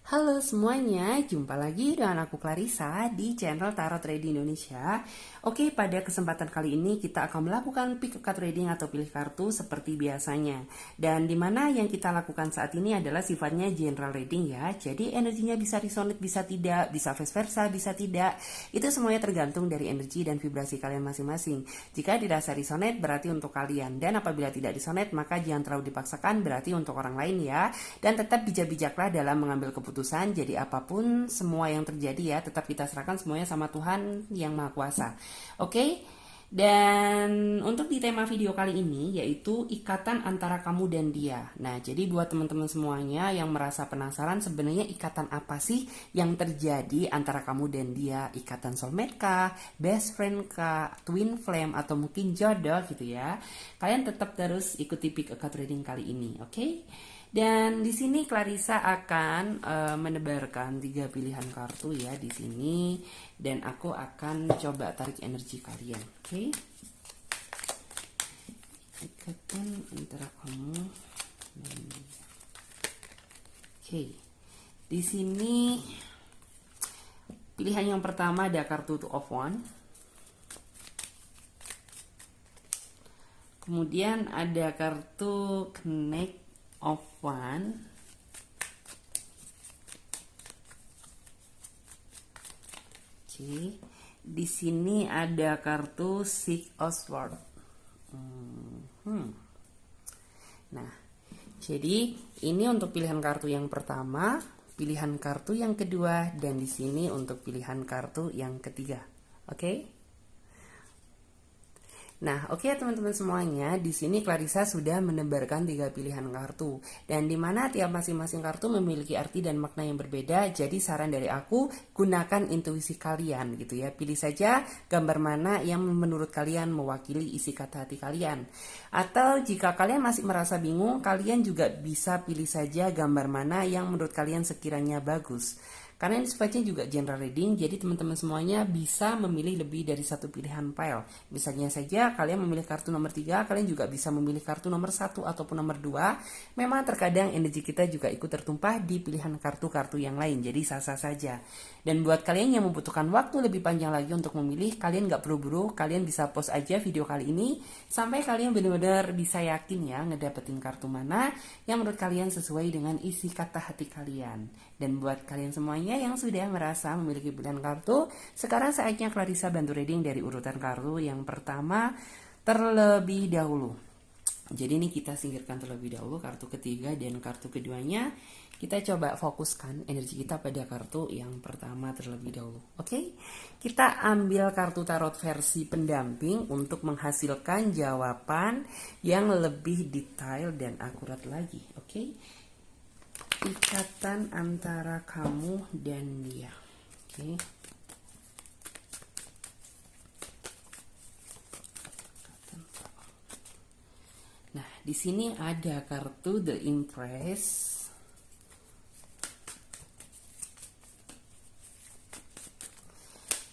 Halo semuanya, jumpa lagi dengan aku Clarissa di channel Tarot Ready Indonesia. Oke, pada kesempatan kali ini kita akan melakukan pick card reading atau pilih kartu seperti biasanya. Dan dimana yang kita lakukan saat ini adalah sifatnya general reading ya. Jadi energinya bisa resonate, bisa tidak, bisa vice versa, bisa tidak. Itu semuanya tergantung dari energi dan vibrasi kalian masing-masing. Jika dirasa resonate berarti untuk kalian. Dan apabila tidak resonate maka jangan terlalu dipaksakan, berarti untuk orang lain ya. Dan tetap bijak-bijaklah dalam mengambil keputusan. Jadi apapun semua yang terjadi ya tetap kita serahkan semuanya sama Tuhan yang Maha Kuasa. Oke? Dan untuk di tema video kali ini yaitu ikatan antara kamu dan dia. Nah, jadi buat teman-teman semuanya yang merasa penasaran sebenarnya ikatan apa sih yang terjadi antara kamu dan dia? Ikatan soulmate kah, best friend kah, twin flame atau mungkin jodoh gitu ya. Kalian tetap terus ikuti pick card reading kali ini, oke? Dan di sini Clarissa akan menebarkan 3 pilihan kartu ya di sini, dan aku akan coba tarik energi kalian, oke? Ikatan antara kamu dan dia. Oke. Di sini pilihan yang pertama ada kartu Two of Wands. Kemudian ada kartu Knight of Wands. Oke, di sini ada kartu Six of Swords. Nah, jadi ini untuk pilihan kartu yang pertama, pilihan kartu yang kedua, dan di sini untuk pilihan kartu yang ketiga. Oke? Nah, oke teman-teman semuanya, di sini Clarissa sudah menebarkan 3 pilihan kartu, dan di mana tiap masing-masing kartu memiliki arti dan makna yang berbeda. Jadi saran dari aku, gunakan intuisi kalian gitu ya. Pilih saja gambar mana yang menurut kalian mewakili isi kata hati kalian. Atau jika kalian masih merasa bingung, kalian juga bisa pilih saja gambar mana yang menurut kalian sekiranya bagus. Karena ini sifatnya juga general reading, jadi teman-teman semuanya bisa memilih lebih dari satu pilihan pile. Misalnya saja kalian memilih kartu nomor 3, kalian juga bisa memilih kartu nomor 1 ataupun nomor 2. Memang terkadang energi kita juga ikut tertumpah di pilihan kartu-kartu yang lain, jadi sah-sah saja. Dan buat kalian yang membutuhkan waktu lebih panjang lagi untuk memilih, kalian nggak buru-buru, kalian bisa pause aja video kali ini sampai kalian benar-benar bisa yakin ya ngedapetin kartu mana yang menurut kalian sesuai dengan isi kata hati kalian. Dan buat kalian semuanya yang sudah merasa memiliki pilihan kartu, sekarang saatnya Clarissa bantu reading dari urutan kartu yang pertama terlebih dahulu. Jadi ini kita singkirkan terlebih dahulu kartu ketiga dan kartu keduanya. Kita coba fokuskan energi kita pada kartu yang pertama terlebih dahulu. Oke? Kita ambil kartu tarot versi pendamping untuk menghasilkan jawaban yang lebih detail dan akurat lagi. Oke? Ikatan antara kamu dan dia. Oke. Nah, di sini ada kartu The Empress.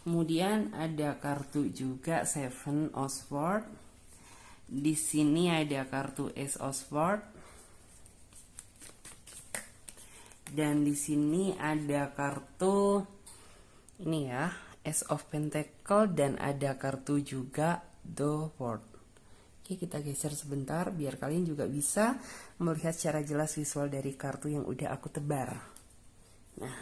Kemudian ada kartu juga Seven of Swords. Di sini ada kartu Ace of Swords. Dan di sini ada kartu ini ya, Ace of Pentacle, dan ada kartu juga The World. Oke, kita geser sebentar biar kalian juga bisa melihat secara jelas visual dari kartu yang udah aku tebar. Nah,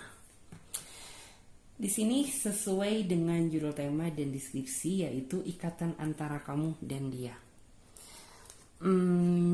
di sini sesuai dengan judul tema dan deskripsi yaitu ikatan antara kamu dan dia.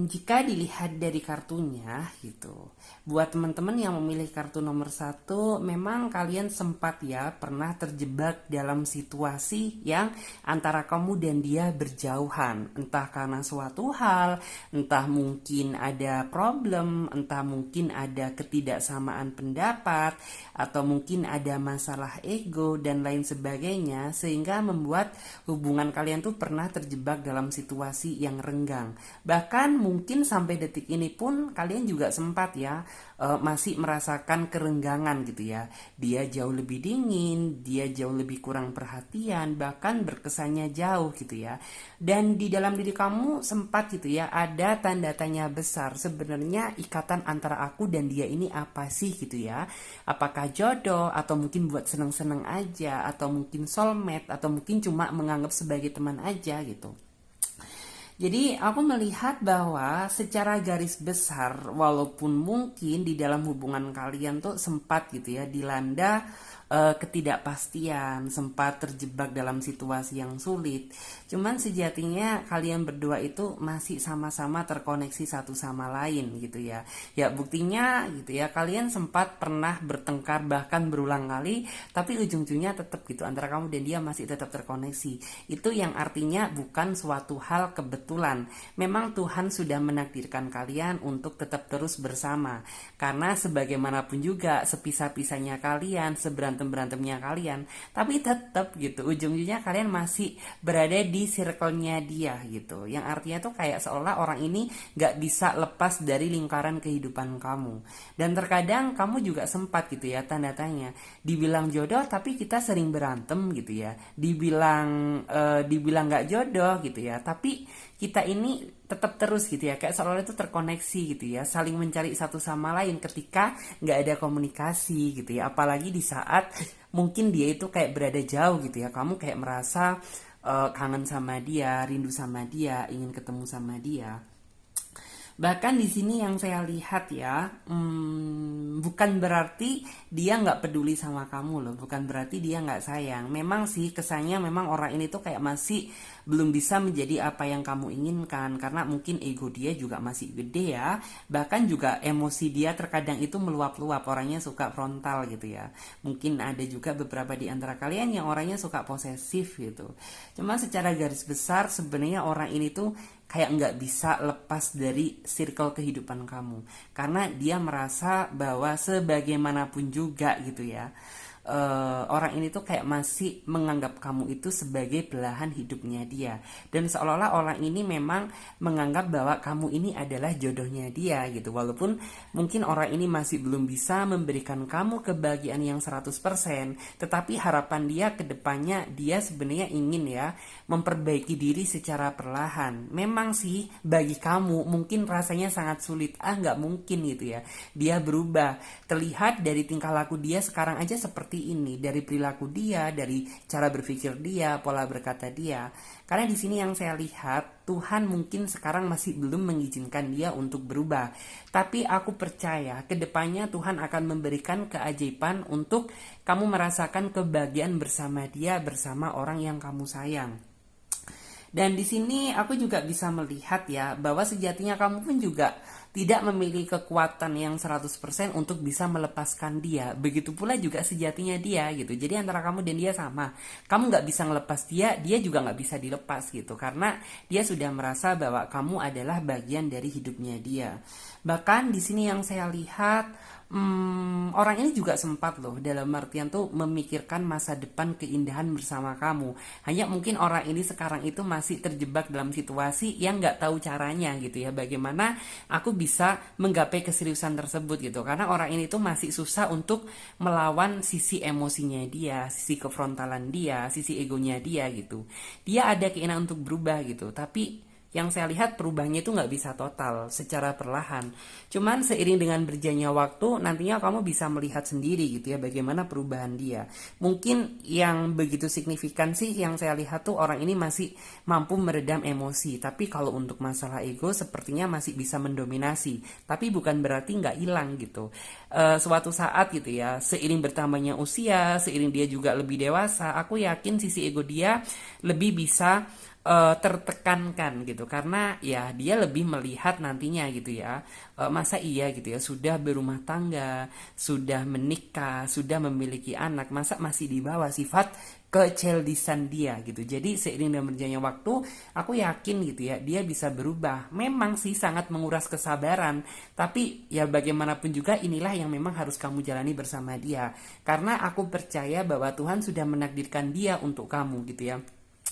Jika dilihat dari kartunya gitu, buat teman-teman yang memilih kartu nomor 1, memang kalian sempat ya pernah terjebak dalam situasi yang antara kamu dan dia berjauhan, entah karena suatu hal, entah mungkin ada problem, entah mungkin ada ketidaksamaan pendapat, atau mungkin ada masalah ego dan lain sebagainya, sehingga membuat hubungan kalian tuh pernah terjebak dalam situasi yang renggang. Bahkan mungkin sampai detik ini pun kalian juga sempat ya masih merasakan kerenggangan gitu ya. Dia jauh lebih dingin, dia jauh lebih kurang perhatian, bahkan berkesannya jauh gitu ya. Dan di dalam diri kamu sempat gitu ya ada tanda tanya besar, sebenarnya ikatan antara aku dan dia ini apa sih gitu ya. Apakah jodoh, atau mungkin buat seneng-seneng aja, atau mungkin soulmate, atau mungkin cuma menganggap sebagai teman aja gitu. Jadi aku melihat bahwa secara garis besar, walaupun mungkin di dalam hubungan kalian tuh sempat gitu ya dilanda ketidakpastian, sempat terjebak dalam situasi yang sulit. Cuman sejatinya kalian berdua itu masih sama-sama terkoneksi satu sama lain gitu ya. Ya buktinya gitu ya, kalian sempat pernah bertengkar bahkan berulang kali, tapi ujung-ujungnya tetap gitu antara kamu dan dia masih tetap terkoneksi. Itu yang artinya bukan suatu hal kebetulan. Memang Tuhan sudah menakdirkan kalian untuk tetap terus bersama. Karena sebagaimanapun juga sepisah-pisahnya kalian, seberantem-berantemnya kalian, tapi tetap gitu ujung-ujungnya kalian masih berada di circle-nya dia gitu. Yang artinya tuh kayak seolah orang ini gak bisa lepas dari lingkaran kehidupan kamu. Dan terkadang kamu juga sempat gitu ya tanda tanya, dibilang jodoh tapi kita sering berantem gitu ya, dibilang gak jodoh gitu ya, tapi kita ini tetap terus gitu ya, kayak seolah itu terkoneksi gitu ya, saling mencari satu sama lain ketika nggak ada komunikasi gitu ya. Apalagi di saat mungkin dia itu kayak berada jauh gitu ya, kamu kayak merasa kangen sama dia, rindu sama dia, ingin ketemu sama dia. Bahkan di sini yang saya lihat ya, bukan berarti dia nggak peduli sama kamu loh, bukan berarti dia nggak sayang. Memang sih kesannya memang orang ini tuh kayak masih belum bisa menjadi apa yang kamu inginkan, karena mungkin ego dia juga masih gede ya. Bahkan juga emosi dia terkadang itu meluap-luap, orangnya suka frontal gitu ya. Mungkin ada juga beberapa di antara kalian yang orangnya suka posesif gitu. Cuma secara garis besar sebenarnya orang ini tuh kayak nggak bisa lepas dari circle kehidupan kamu, karena dia merasa bahwa sebagaimanapun juga gitu ya, orang ini tuh kayak masih menganggap kamu itu sebagai belahan hidupnya dia, dan seolah-olah orang ini memang menganggap bahwa kamu ini adalah jodohnya dia gitu. Walaupun mungkin orang ini masih belum bisa memberikan kamu kebahagiaan yang 100%, tetapi harapan dia ke depannya dia sebenarnya ingin ya memperbaiki diri secara perlahan. Memang sih bagi kamu mungkin rasanya sangat sulit, nggak mungkin gitu ya dia berubah. Terlihat dari tingkah laku dia sekarang aja seperti ini, dari perilaku dia, dari cara berpikir dia, pola berkata dia. Karena di sini yang saya lihat, Tuhan mungkin sekarang masih belum mengizinkan dia untuk berubah. Tapi aku percaya kedepannya Tuhan akan memberikan keajaiban untuk kamu merasakan kebahagiaan bersama dia, bersama orang yang kamu sayang. Dan di sini aku juga bisa melihat ya bahwa sejatinya kamu pun juga tidak memiliki kekuatan yang 100% untuk bisa melepaskan dia. Begitu pula juga sejatinya dia gitu. Jadi antara kamu dan dia sama. Kamu nggak bisa ngelepas dia, dia juga nggak bisa dilepas gitu. Karena dia sudah merasa bahwa kamu adalah bagian dari hidupnya dia. Bahkan di sini yang saya lihat, orang ini juga sempat loh dalam artian tuh memikirkan masa depan keindahan bersama kamu. Hanya mungkin orang ini sekarang itu masih terjebak dalam situasi yang nggak tahu caranya gitu ya. Bagaimana aku bisa menggapai keseriusan tersebut gitu. Karena orang ini tuh masih susah untuk melawan sisi emosinya dia, sisi kefrontalan dia, sisi egonya dia gitu. Dia ada keinginan untuk berubah gitu, tapi yang saya lihat perubahannya itu nggak bisa total, secara perlahan. Cuman seiring dengan berjalannya waktu, nantinya kamu bisa melihat sendiri gitu ya bagaimana perubahan dia. Mungkin yang begitu signifikan sih yang saya lihat tuh orang ini masih mampu meredam emosi. Tapi kalau untuk masalah ego sepertinya masih bisa mendominasi. Tapi bukan berarti nggak hilang gitu. Suatu saat gitu ya, seiring bertambahnya usia, seiring dia juga lebih dewasa, aku yakin sisi ego dia lebih bisa tertekankan gitu, karena ya dia lebih melihat nantinya gitu ya, masa iya gitu ya sudah berumah tangga, sudah menikah, sudah memiliki anak, masa masih di bawah sifat kecildisan dia gitu. Jadi seiring dengan berjalannya waktu, aku yakin gitu ya dia bisa berubah. Memang sih sangat menguras kesabaran, tapi ya bagaimanapun juga inilah yang memang harus kamu jalani bersama dia, karena aku percaya bahwa Tuhan sudah menakdirkan dia untuk kamu gitu ya.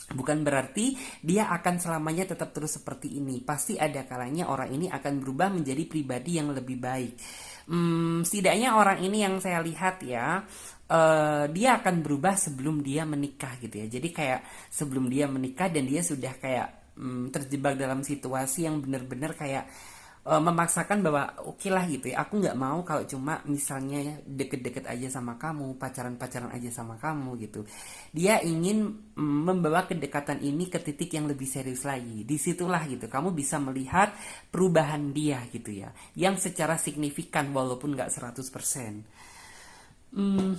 Bukan berarti dia akan selamanya tetap terus seperti ini. Pasti ada kalanya orang ini akan berubah menjadi pribadi yang lebih baik. Setidaknya orang ini yang saya lihat ya, dia akan berubah sebelum dia menikah gitu ya. Jadi kayak sebelum dia menikah dan dia sudah kayak terjebak dalam situasi yang benar-benar kayak memaksakan bahwa oke lah gitu ya, aku nggak mau kalau cuma misalnya deket-deket aja sama kamu, pacaran-pacaran aja sama kamu gitu. Dia ingin membawa kedekatan ini ke titik yang lebih serius lagi. Disitulah gitu kamu bisa melihat perubahan dia gitu ya, yang secara signifikan walaupun nggak 100%. Hmm,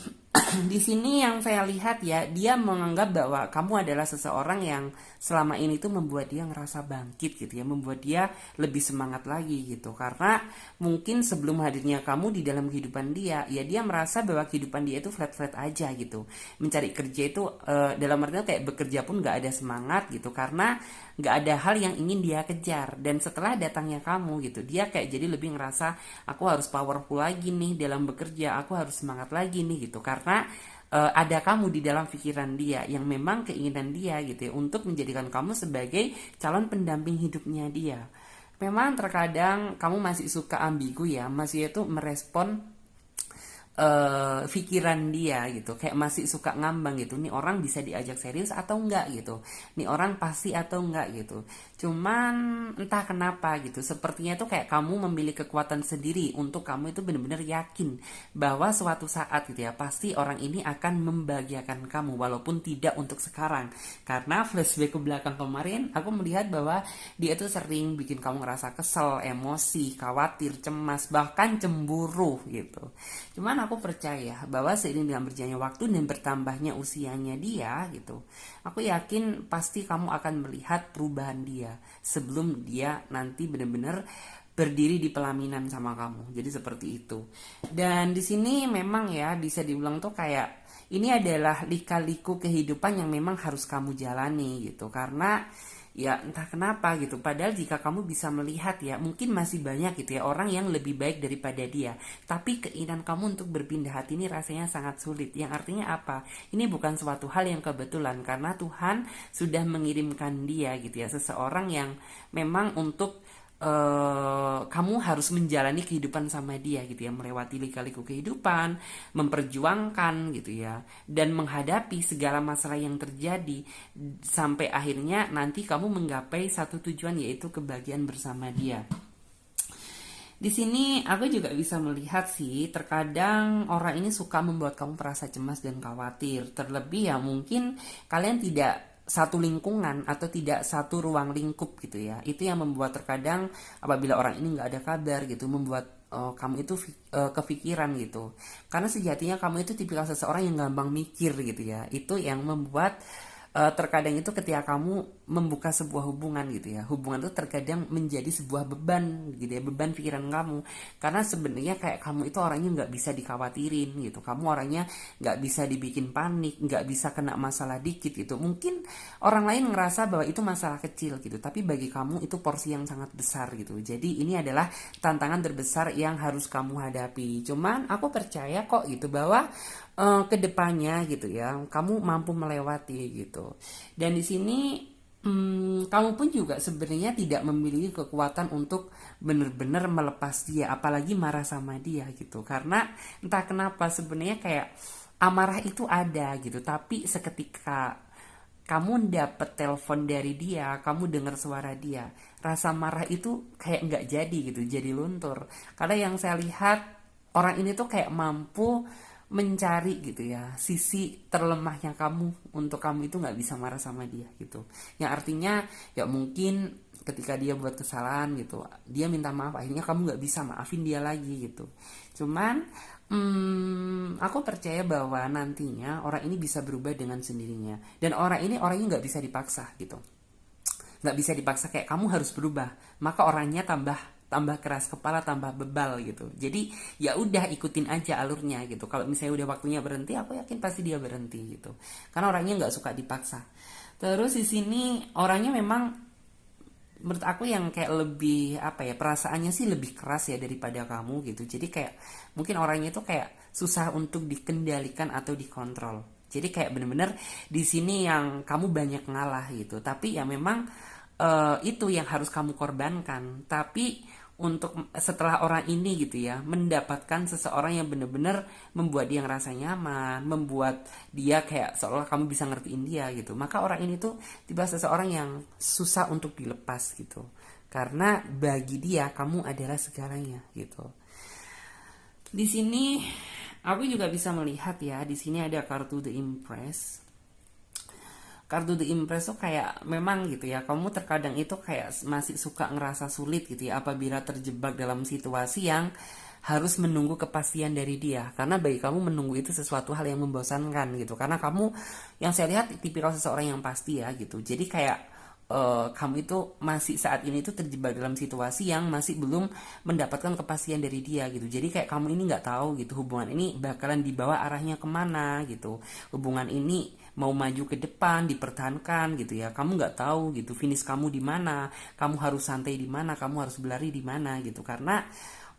di sini yang saya lihat ya, dia menganggap bahwa kamu adalah seseorang yang selama ini tuh membuat dia ngerasa bangkit gitu ya, membuat dia lebih semangat lagi gitu. Karena mungkin sebelum hadirnya kamu di dalam kehidupan dia, ya dia merasa bahwa kehidupan dia itu flat-flat aja gitu. Mencari kerja itu dalam artinya kayak bekerja pun nggak ada semangat gitu, karena nggak ada hal yang ingin dia kejar. Dan setelah datangnya kamu gitu, dia kayak jadi lebih ngerasa aku harus powerful lagi nih dalam bekerja, aku harus semangat lagi nih gitu, karena ada kamu di dalam pikiran dia yang memang keinginan dia gitu ya untuk menjadikan kamu sebagai calon pendamping hidupnya dia. Memang terkadang kamu masih suka ambigu ya, masih itu merespon pikiran dia gitu, kayak masih suka ngambang gitu, nih orang bisa diajak serius atau enggak gitu, nih orang pasti atau enggak gitu. Cuman entah kenapa gitu, sepertinya tuh kayak kamu memiliki kekuatan sendiri untuk kamu itu benar-benar yakin bahwa suatu saat gitu ya pasti orang ini akan membahagiakan kamu walaupun tidak untuk sekarang. Karena flashback ke belakang kemarin aku melihat bahwa dia tuh sering bikin kamu ngerasa kesel, emosi, khawatir, cemas, bahkan cemburu gitu. Cuman aku percaya bahwa seiring dengan berjalannya waktu dan bertambahnya usianya dia gitu, aku yakin pasti kamu akan melihat perubahan dia sebelum dia nanti benar-benar berdiri di pelaminan sama kamu. Jadi seperti itu. Dan di sini memang ya bisa diulang tuh kayak ini adalah lika-liku kehidupan yang memang harus kamu jalani gitu. Karena ya entah kenapa gitu, padahal jika kamu bisa melihat ya mungkin masih banyak gitu ya orang yang lebih baik daripada dia, tapi keinginan kamu untuk berpindah hati ini rasanya sangat sulit. Yang artinya apa, ini bukan suatu hal yang kebetulan, karena Tuhan sudah mengirimkan dia gitu ya, seseorang yang memang untuk kamu harus menjalani kehidupan sama dia gitu ya, melewati lika-liku kehidupan, memperjuangkan gitu ya, dan menghadapi segala masalah yang terjadi sampai akhirnya nanti kamu menggapai satu tujuan, yaitu kebahagiaan bersama dia. Di sini aku juga bisa melihat sih, terkadang orang ini suka membuat kamu merasa cemas dan khawatir. Terlebih ya mungkin kalian tidak satu lingkungan atau tidak satu ruang lingkup gitu ya. Itu yang membuat terkadang apabila orang ini nggak ada kabar gitu, membuat kamu itu kepikiran gitu. Karena sejatinya kamu itu tipikal seseorang yang gampang mikir gitu ya. Itu yang membuat terkadang itu ketika kamu membuka sebuah hubungan gitu ya, hubungan itu terkadang menjadi sebuah beban gitu ya, beban pikiran kamu. Karena sebenarnya kayak kamu itu orangnya nggak bisa dikhawatirin gitu, kamu orangnya nggak bisa dibikin panik, nggak bisa kena masalah dikit gitu. Mungkin orang lain ngerasa bahwa itu masalah kecil gitu, tapi bagi kamu itu porsi yang sangat besar gitu. Jadi ini adalah tantangan terbesar yang harus kamu hadapi. Cuman aku percaya kok gitu bahwa kedepannya gitu ya kamu mampu melewati gitu. Dan di sini kamu pun juga sebenarnya tidak memiliki kekuatan untuk benar-benar melepas dia, apalagi marah sama dia gitu. Karena entah kenapa sebenarnya kayak amarah itu ada gitu, tapi seketika kamu dapet telepon dari dia, kamu dengar suara dia, rasa marah itu kayak nggak jadi gitu, jadi luntur. Karena yang saya lihat orang ini tuh kayak mampu mencari gitu ya sisi terlemahnya kamu untuk kamu itu nggak bisa marah sama dia gitu. Yang artinya ya mungkin ketika dia buat kesalahan gitu, dia minta maaf, akhirnya kamu nggak bisa maafin dia lagi gitu. Cuman aku percaya bahwa nantinya orang ini bisa berubah dengan sendirinya, dan orang ini orangnya nggak bisa dipaksa gitu, nggak bisa dipaksa kayak kamu harus berubah, maka orangnya tambah tambah keras kepala, tambah bebal gitu. Jadi ya udah ikutin aja alurnya gitu. Kalau misalnya udah waktunya berhenti, aku yakin pasti dia berhenti gitu. Karena orangnya nggak suka dipaksa. Terus di sini orangnya memang menurut aku yang kayak lebih apa ya, perasaannya sih lebih keras ya daripada kamu gitu. Jadi kayak mungkin orangnya itu kayak susah untuk dikendalikan atau dikontrol. Jadi kayak bener-bener di sini yang kamu banyak ngalah gitu. Tapi ya memang itu yang harus kamu korbankan. Tapi untuk setelah orang ini gitu ya mendapatkan seseorang yang bener-bener membuat dia ngerasa nyaman, membuat dia kayak seolah kamu bisa ngertiin dia gitu, maka orang ini tuh tiba seseorang yang susah untuk dilepas gitu, karena bagi dia kamu adalah segalanya gitu. Di sini aku juga bisa melihat ya, di sini ada kartu The Empress. Kartu The Empress tuh kayak memang gitu ya, kamu terkadang itu kayak masih suka ngerasa sulit gitu ya apabila terjebak dalam situasi yang harus menunggu kepastian dari dia, karena bagi kamu menunggu itu sesuatu hal yang membosankan gitu, karena kamu yang saya lihat tipikal seseorang yang pasti ya gitu. Jadi kayak kamu itu masih saat ini tuh terjebak dalam situasi yang masih belum mendapatkan kepastian dari dia gitu. Jadi kayak kamu ini nggak tahu gitu hubungan ini bakalan dibawa arahnya kemana gitu. Hubungan ini mau maju ke depan, dipertahankan gitu ya. Kamu nggak tahu gitu finish kamu di mana, kamu harus santai di mana, kamu harus berlari di mana gitu. Karena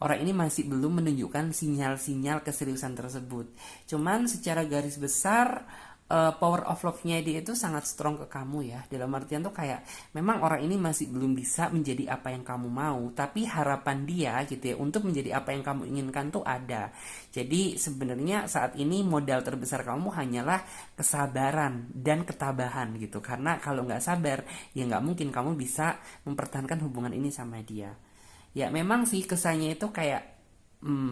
orang ini masih belum menunjukkan sinyal-sinyal keseriusan tersebut. Cuman secara garis besar power of love-nya dia itu sangat strong ke kamu ya. Dalam artian tuh kayak memang orang ini masih belum bisa menjadi apa yang kamu mau, tapi harapan dia gitu ya untuk menjadi apa yang kamu inginkan tuh ada. Jadi sebenarnya saat ini modal terbesar kamu hanyalah kesabaran dan ketabahan gitu. Karena kalau nggak sabar ya nggak mungkin kamu bisa mempertahankan hubungan ini sama dia. Ya memang sih kesannya itu kayak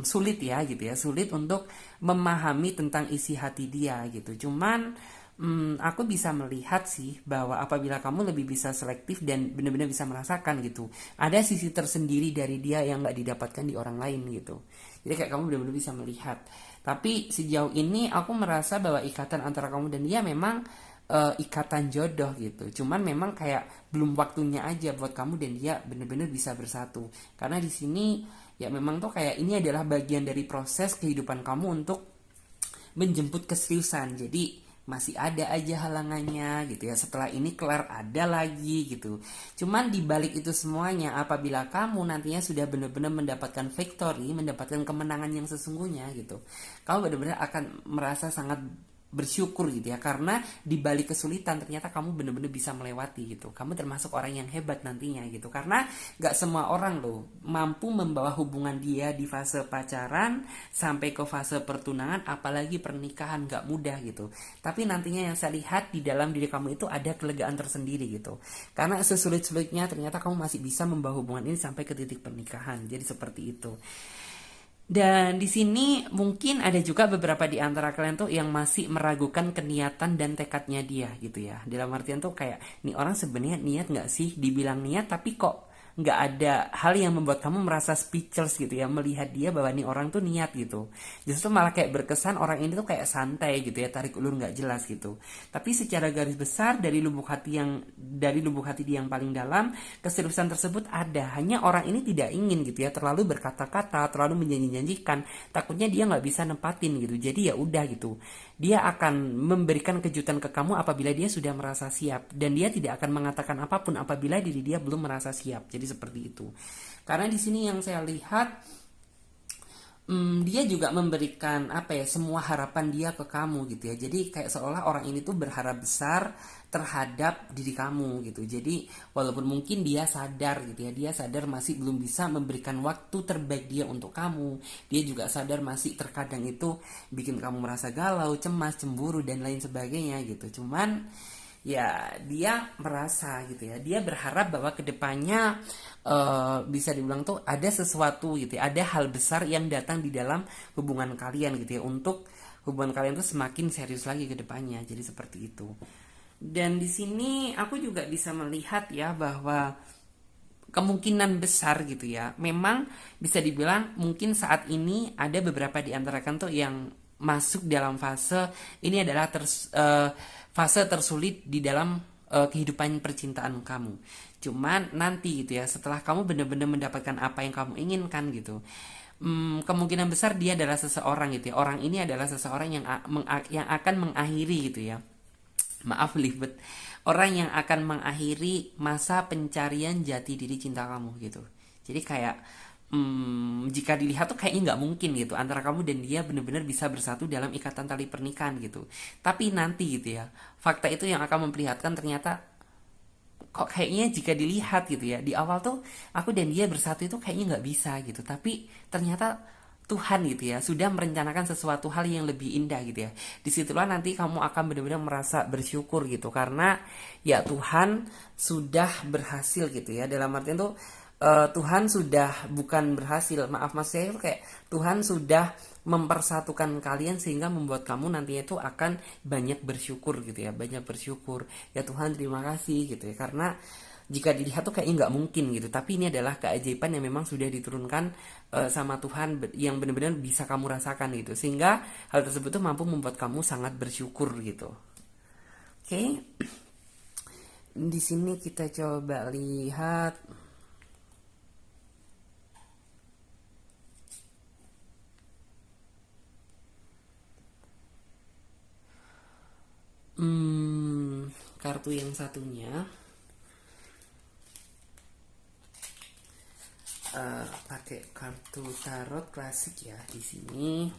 sulit ya gitu ya, sulit untuk memahami tentang isi hati dia gitu. Cuman aku bisa melihat sih bahwa apabila kamu lebih bisa selektif dan benar-benar bisa merasakan gitu, ada sisi tersendiri dari dia yang nggak didapatkan di orang lain gitu. Jadi kayak kamu benar-benar bisa melihat. Tapi sejauh ini aku merasa bahwa ikatan antara kamu dan dia memang ikatan jodoh gitu. Cuman memang kayak belum waktunya aja buat kamu dan dia benar-benar bisa bersatu. Karena di sini ya memang tuh kayak ini adalah bagian dari proses kehidupan kamu untuk menjemput keseriusan. Jadi masih ada aja halangannya gitu ya. Setelah ini kelar ada lagi gitu. Cuman di balik itu semuanya, apabila kamu nantinya sudah benar-benar mendapatkan victory, mendapatkan kemenangan yang sesungguhnya gitu, kamu benar-benar akan merasa sangat bersyukur gitu ya, karena di balik kesulitan ternyata kamu benar-benar bisa melewati gitu. Kamu termasuk orang yang hebat nantinya gitu, karena gak semua orang loh mampu membawa hubungan dia di fase pacaran sampai ke fase pertunangan, apalagi pernikahan, gak mudah gitu. Tapi nantinya yang saya lihat di dalam diri kamu itu ada kelegaan tersendiri gitu, karena sesulit-sulitnya ternyata kamu masih bisa membawa hubungan ini sampai ke titik pernikahan. Jadi seperti itu. Dan di sini mungkin ada juga beberapa di antara kalian tuh yang masih meragukan keniatan dan tekadnya dia gitu ya. Dalam artian tuh kayak, nih orang sebenarnya niat nggak sih? Dibilang niat tapi kok nggak ada hal yang membuat kamu merasa speechless gitu ya, melihat dia bahwa nih orang tuh niat gitu. Justru malah kayak berkesan orang ini tuh kayak santai gitu ya, tarik ulur nggak jelas gitu. Tapi secara garis besar dari lubuk hati dia yang paling dalam, keseriusan tersebut ada. Hanya orang ini tidak ingin gitu ya terlalu berkata-kata, terlalu menjanji-janjikan. Takutnya dia nggak bisa nempatin gitu. Jadi ya udah gitu. Dia akan memberikan kejutan ke kamu apabila dia sudah merasa siap, dan dia tidak akan mengatakan apapun apabila diri dia belum merasa siap. Jadi seperti itu. Karena di sini yang saya lihat dia juga memberikan apa ya, semua harapan dia ke kamu gitu ya. Jadi kayak seolah orang ini tuh berharap besar terhadap diri kamu gitu. Jadi walaupun mungkin dia sadar gitu ya, dia sadar masih belum bisa memberikan waktu terbaik dia untuk kamu. Dia juga sadar masih terkadang itu bikin kamu merasa galau, cemas, cemburu dan lain sebagainya gitu. Cuman ya dia merasa gitu ya, dia berharap bahwa kedepannya bisa dibilang tuh ada sesuatu gitu ya, ada hal besar yang datang di dalam hubungan kalian gitu ya, untuk hubungan kalian tuh semakin serius lagi ke depannya. Jadi seperti itu. Dan di sini aku juga bisa melihat ya bahwa kemungkinan besar gitu ya, memang bisa dibilang mungkin saat ini ada beberapa di antara kan tuh yang masuk dalam fase ini adalah fase tersulit di dalam kehidupan percintaan kamu. Cuman nanti gitu ya, setelah kamu benar-benar mendapatkan apa yang kamu inginkan gitu, kemungkinan besar dia adalah seseorang gitu ya. Orang ini adalah seseorang yang akan mengakhiri gitu ya. Maaf libet. Orang yang akan mengakhiri masa pencarian jati diri cinta kamu gitu. Jadi kayak jika dilihat tuh kayaknya nggak mungkin gitu antara kamu dan dia benar-benar bisa bersatu dalam ikatan tali pernikahan gitu. Tapi nanti gitu ya, fakta itu yang akan memperlihatkan ternyata kok kayaknya jika dilihat gitu ya di awal tuh aku dan dia bersatu itu kayaknya nggak bisa gitu, tapi ternyata Tuhan gitu ya sudah merencanakan sesuatu hal yang lebih indah gitu ya. Disitulah nanti kamu akan benar-benar merasa bersyukur gitu karena ya Tuhan sudah berhasil gitu ya, dalam artian tuh Tuhan sudah bukan berhasil, maaf mas saya itu kayak Tuhan sudah mempersatukan kalian sehingga membuat kamu nantinya itu akan banyak bersyukur gitu ya, banyak bersyukur ya Tuhan terima kasih gitu ya, karena jika dilihat tuh kayaknya nggak mungkin gitu, tapi ini adalah keajaiban yang memang sudah diturunkan sama Tuhan yang benar-benar bisa kamu rasakan gitu, sehingga hal tersebut tuh mampu membuat kamu sangat bersyukur gitu. Oke, di sini kita coba lihat. Kartu yang satunya pakai kartu tarot klasik ya di sini.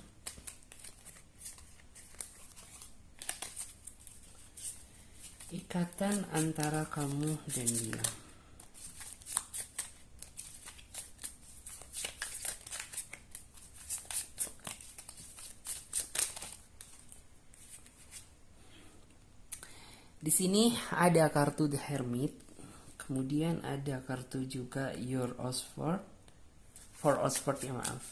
Ikatan antara kamu dan dia. Di sini ada kartu The Hermit, kemudian ada kartu juga Your Oxford, For Oxford ya maaf.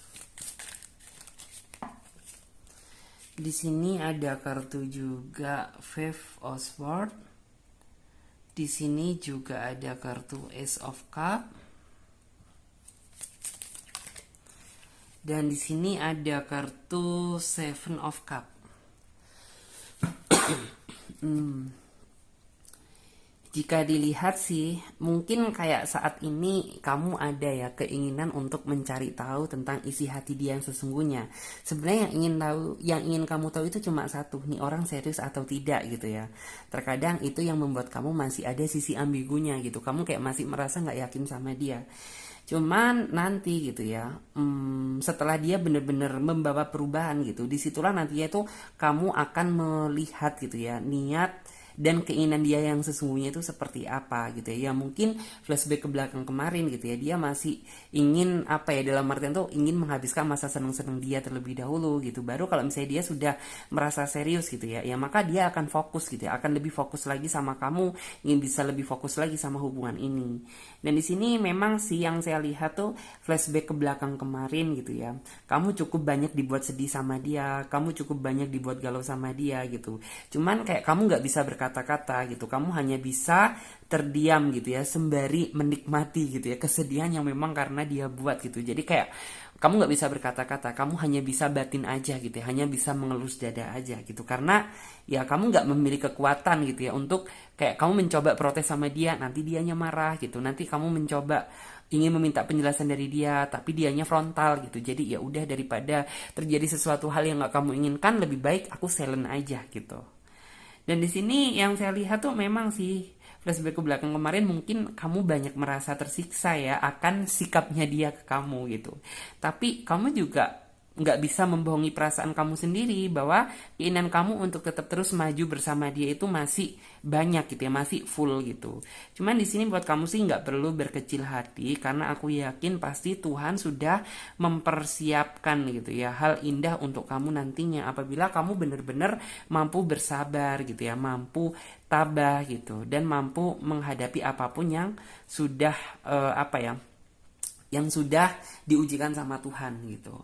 Di sini ada kartu juga Five Oxford. Di sini juga ada kartu Ace of Cup. Dan di sini ada kartu Seven of Cup. Jika dilihat sih, mungkin kayak saat ini kamu ada ya keinginan untuk mencari tahu tentang isi hati dia yang sesungguhnya. Sebenarnya yang ingin kamu tahu itu cuma satu, nih orang serius atau tidak gitu ya. Terkadang itu yang membuat kamu masih ada sisi ambigunya gitu. Kamu kayak masih merasa nggak yakin sama dia. Cuman nanti gitu ya, setelah dia benar-benar membawa perubahan gitu, disitulah nantinya itu kamu akan melihat gitu ya niat dan keinginan dia yang sesungguhnya itu seperti apa gitu ya. Ya mungkin flashback ke belakang kemarin gitu ya, dia masih ingin apa ya, dalam artian tuh ingin menghabiskan masa senang-senang dia terlebih dahulu gitu. Baru kalau misalnya dia sudah merasa serius gitu ya, ya maka dia akan fokus gitu ya, akan lebih fokus lagi sama kamu, ingin bisa lebih fokus lagi sama hubungan ini. Dan di sini memang sih yang saya lihat tuh flashback ke belakang kemarin gitu ya. Kamu cukup banyak dibuat sedih sama dia, kamu cukup banyak dibuat galau sama dia gitu. Cuman kayak kamu nggak bisa berkata-kata gitu, kamu hanya bisa terdiam gitu ya, sembari menikmati gitu ya kesedihan yang memang karena dia buat gitu. Jadi kayak kamu nggak bisa berkata-kata, kamu hanya bisa batin aja gitu ya, hanya bisa mengelus dada aja gitu, karena ya kamu nggak memiliki kekuatan gitu ya untuk kayak kamu mencoba protes sama dia, nanti dianya marah gitu, nanti kamu mencoba ingin meminta penjelasan dari dia tapi dianya frontal gitu. Jadi ya udah, daripada terjadi sesuatu hal yang nggak kamu inginkan, lebih baik aku silent aja gitu. Dan di sini yang saya lihat tuh memang sih flashback ke belakang kemarin mungkin kamu banyak merasa tersiksa ya akan sikapnya dia ke kamu gitu. Tapi kamu juga nggak bisa membohongi perasaan kamu sendiri bahwa keinginan kamu untuk tetap terus maju bersama dia itu masih banyak gitu ya, masih full gitu. Cuman di sini buat kamu sih nggak perlu berkecil hati karena aku yakin pasti Tuhan sudah mempersiapkan gitu ya hal indah untuk kamu nantinya apabila kamu benar-benar mampu bersabar gitu ya, mampu tabah gitu, dan mampu menghadapi apapun yang sudah apa ya, yang sudah diujikan sama Tuhan gitu.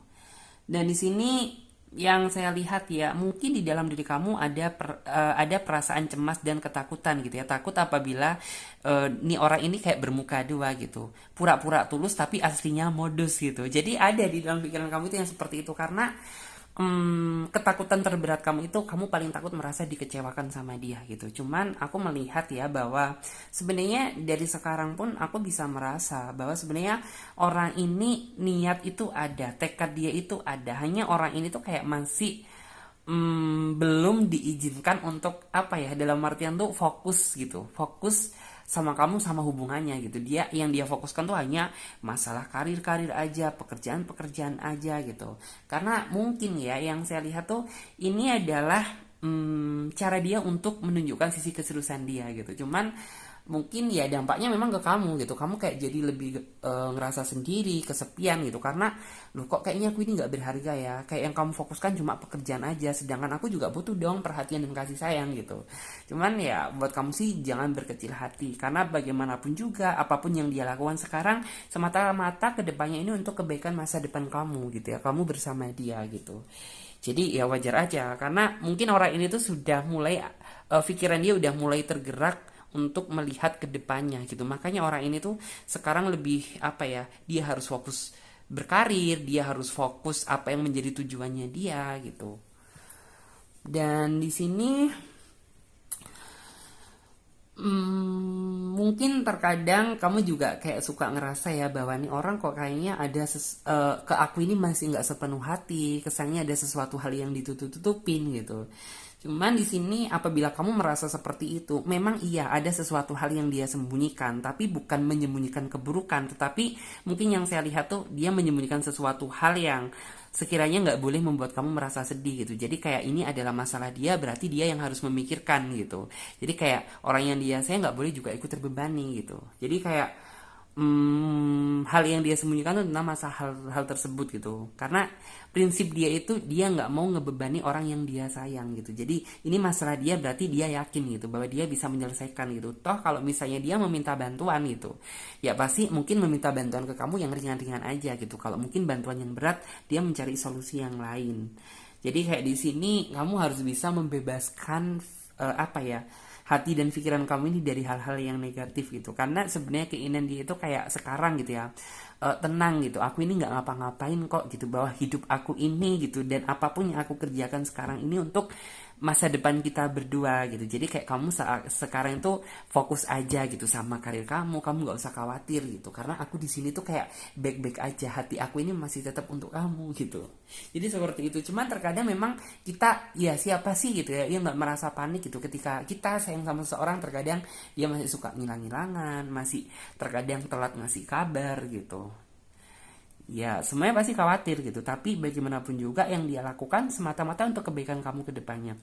Dan di sini yang saya lihat ya, mungkin di dalam diri kamu ada perasaan cemas dan ketakutan gitu ya. Takut apabila nih orang ini kayak bermuka dua gitu, pura-pura tulus tapi aslinya modus gitu. Jadi ada di dalam pikiran kamu itu yang seperti itu, karena ketakutan terberat kamu itu kamu paling takut merasa dikecewakan sama dia gitu. Cuman aku melihat ya bahwa sebenarnya dari sekarang pun aku bisa merasa bahwa sebenarnya orang ini niat itu ada, tekad dia itu ada, hanya orang ini tuh kayak masih belum diizinkan untuk apa ya, dalam artian tuh fokus gitu, fokus sama kamu sama hubungannya gitu. Dia yang dia fokuskan tuh hanya masalah karir-karir aja, pekerjaan-pekerjaan aja gitu. Karena mungkin ya yang saya lihat tuh ini adalah cara dia untuk menunjukkan sisi keseriusan dia gitu. Cuman mungkin ya dampaknya memang ke kamu gitu, kamu kayak jadi lebih ngerasa sendiri, kesepian gitu, karena loh kok kayaknya aku ini nggak berharga ya, kayak yang kamu fokuskan cuma pekerjaan aja, sedangkan aku juga butuh dong perhatian dan kasih sayang gitu. Cuman ya buat kamu sih jangan berkecil hati, karena bagaimanapun juga apapun yang dia lakukan sekarang semata-mata kedepannya ini untuk kebaikan masa depan kamu gitu ya, kamu bersama dia gitu. Jadi ya wajar aja, karena mungkin orang ini tuh sudah mulai pikiran dia udah mulai tergerak untuk melihat ke depannya gitu. Makanya orang ini tuh sekarang lebih apa ya, dia harus fokus berkarir, dia harus fokus apa yang menjadi tujuannya dia gitu. Dan di sini mungkin terkadang kamu juga kayak suka ngerasa ya bahwa nih orang kok kayaknya ada ke aku ini masih nggak sepenuh hati, kesannya ada sesuatu hal yang ditutup-tutupin gitu. Cuman di sini apabila kamu merasa seperti itu, memang iya ada sesuatu hal yang dia sembunyikan, tapi bukan menyembunyikan keburukan, tetapi mungkin yang saya lihat tuh dia menyembunyikan sesuatu hal yang sekiranya nggak boleh membuat kamu merasa sedih gitu. Jadi kayak ini adalah masalah dia, berarti dia yang harus memikirkan gitu. Jadi kayak orang yang dia saya nggak boleh juga ikut terbebani gitu. Jadi kayak hal yang dia sembunyikan itu tentang masalah hal tersebut gitu, karena prinsip dia itu dia nggak mau ngebebani orang yang dia sayang gitu. Jadi ini masalah dia, berarti dia yakin gitu bahwa dia bisa menyelesaikan gitu. Toh kalau misalnya dia meminta bantuan gitu, ya pasti mungkin meminta bantuan ke kamu yang ringan-ringan aja gitu. Kalau mungkin bantuan yang berat, dia mencari solusi yang lain. Jadi kayak di sini kamu harus bisa membebaskan apa ya, hati dan pikiran kamu ini dari hal-hal yang negatif gitu. Karena sebenarnya keinginan dia itu kayak sekarang gitu ya, tenang gitu, aku ini nggak ngapa-ngapain kok gitu, bahwa hidup aku ini gitu dan apapun yang aku kerjakan sekarang ini untuk masa depan kita berdua gitu. Jadi kayak kamu sekarang itu fokus aja gitu sama karir kamu nggak usah khawatir gitu, karena aku di sini tuh kayak baik-baik aja, hati aku ini masih tetap untuk kamu gitu. Jadi seperti itu. Cuman terkadang memang kita ya siapa sih gitu ya yang nggak merasa panik gitu ketika kita sayang sama seseorang. Terkadang dia masih suka ngilang-ngilangan, masih terkadang telat ngasih kabar gitu. Ya semuanya pasti khawatir gitu, tapi bagaimanapun juga yang dia lakukan semata-mata untuk kebaikan kamu ke depannya.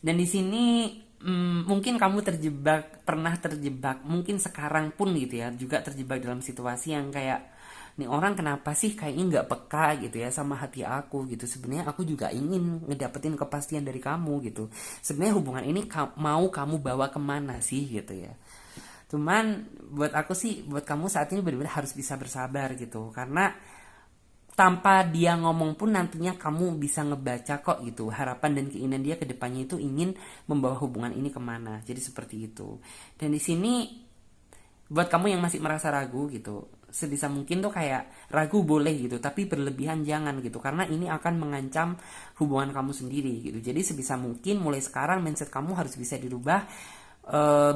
Dan di sini mungkin kamu pernah terjebak, mungkin sekarang pun gitu ya, juga terjebak dalam situasi yang kayak nih orang kenapa sih kayaknya nggak peka gitu ya sama hati aku gitu. Sebenarnya aku juga ingin ngedapetin kepastian dari kamu gitu. Sebenarnya hubungan ini mau kamu bawa kemana sih gitu ya. Cuman buat aku sih, buat kamu saat ini benar-benar harus bisa bersabar gitu, karena tanpa dia ngomong pun nantinya kamu bisa ngebaca kok gitu harapan dan keinginan dia ke depannya itu ingin membawa hubungan ini kemana. Jadi seperti itu. Dan di sini buat kamu yang masih merasa ragu gitu, sebisa mungkin tuh kayak ragu boleh gitu, tapi berlebihan jangan gitu, karena ini akan mengancam hubungan kamu sendiri gitu. Jadi sebisa mungkin mulai sekarang mindset kamu harus bisa dirubah,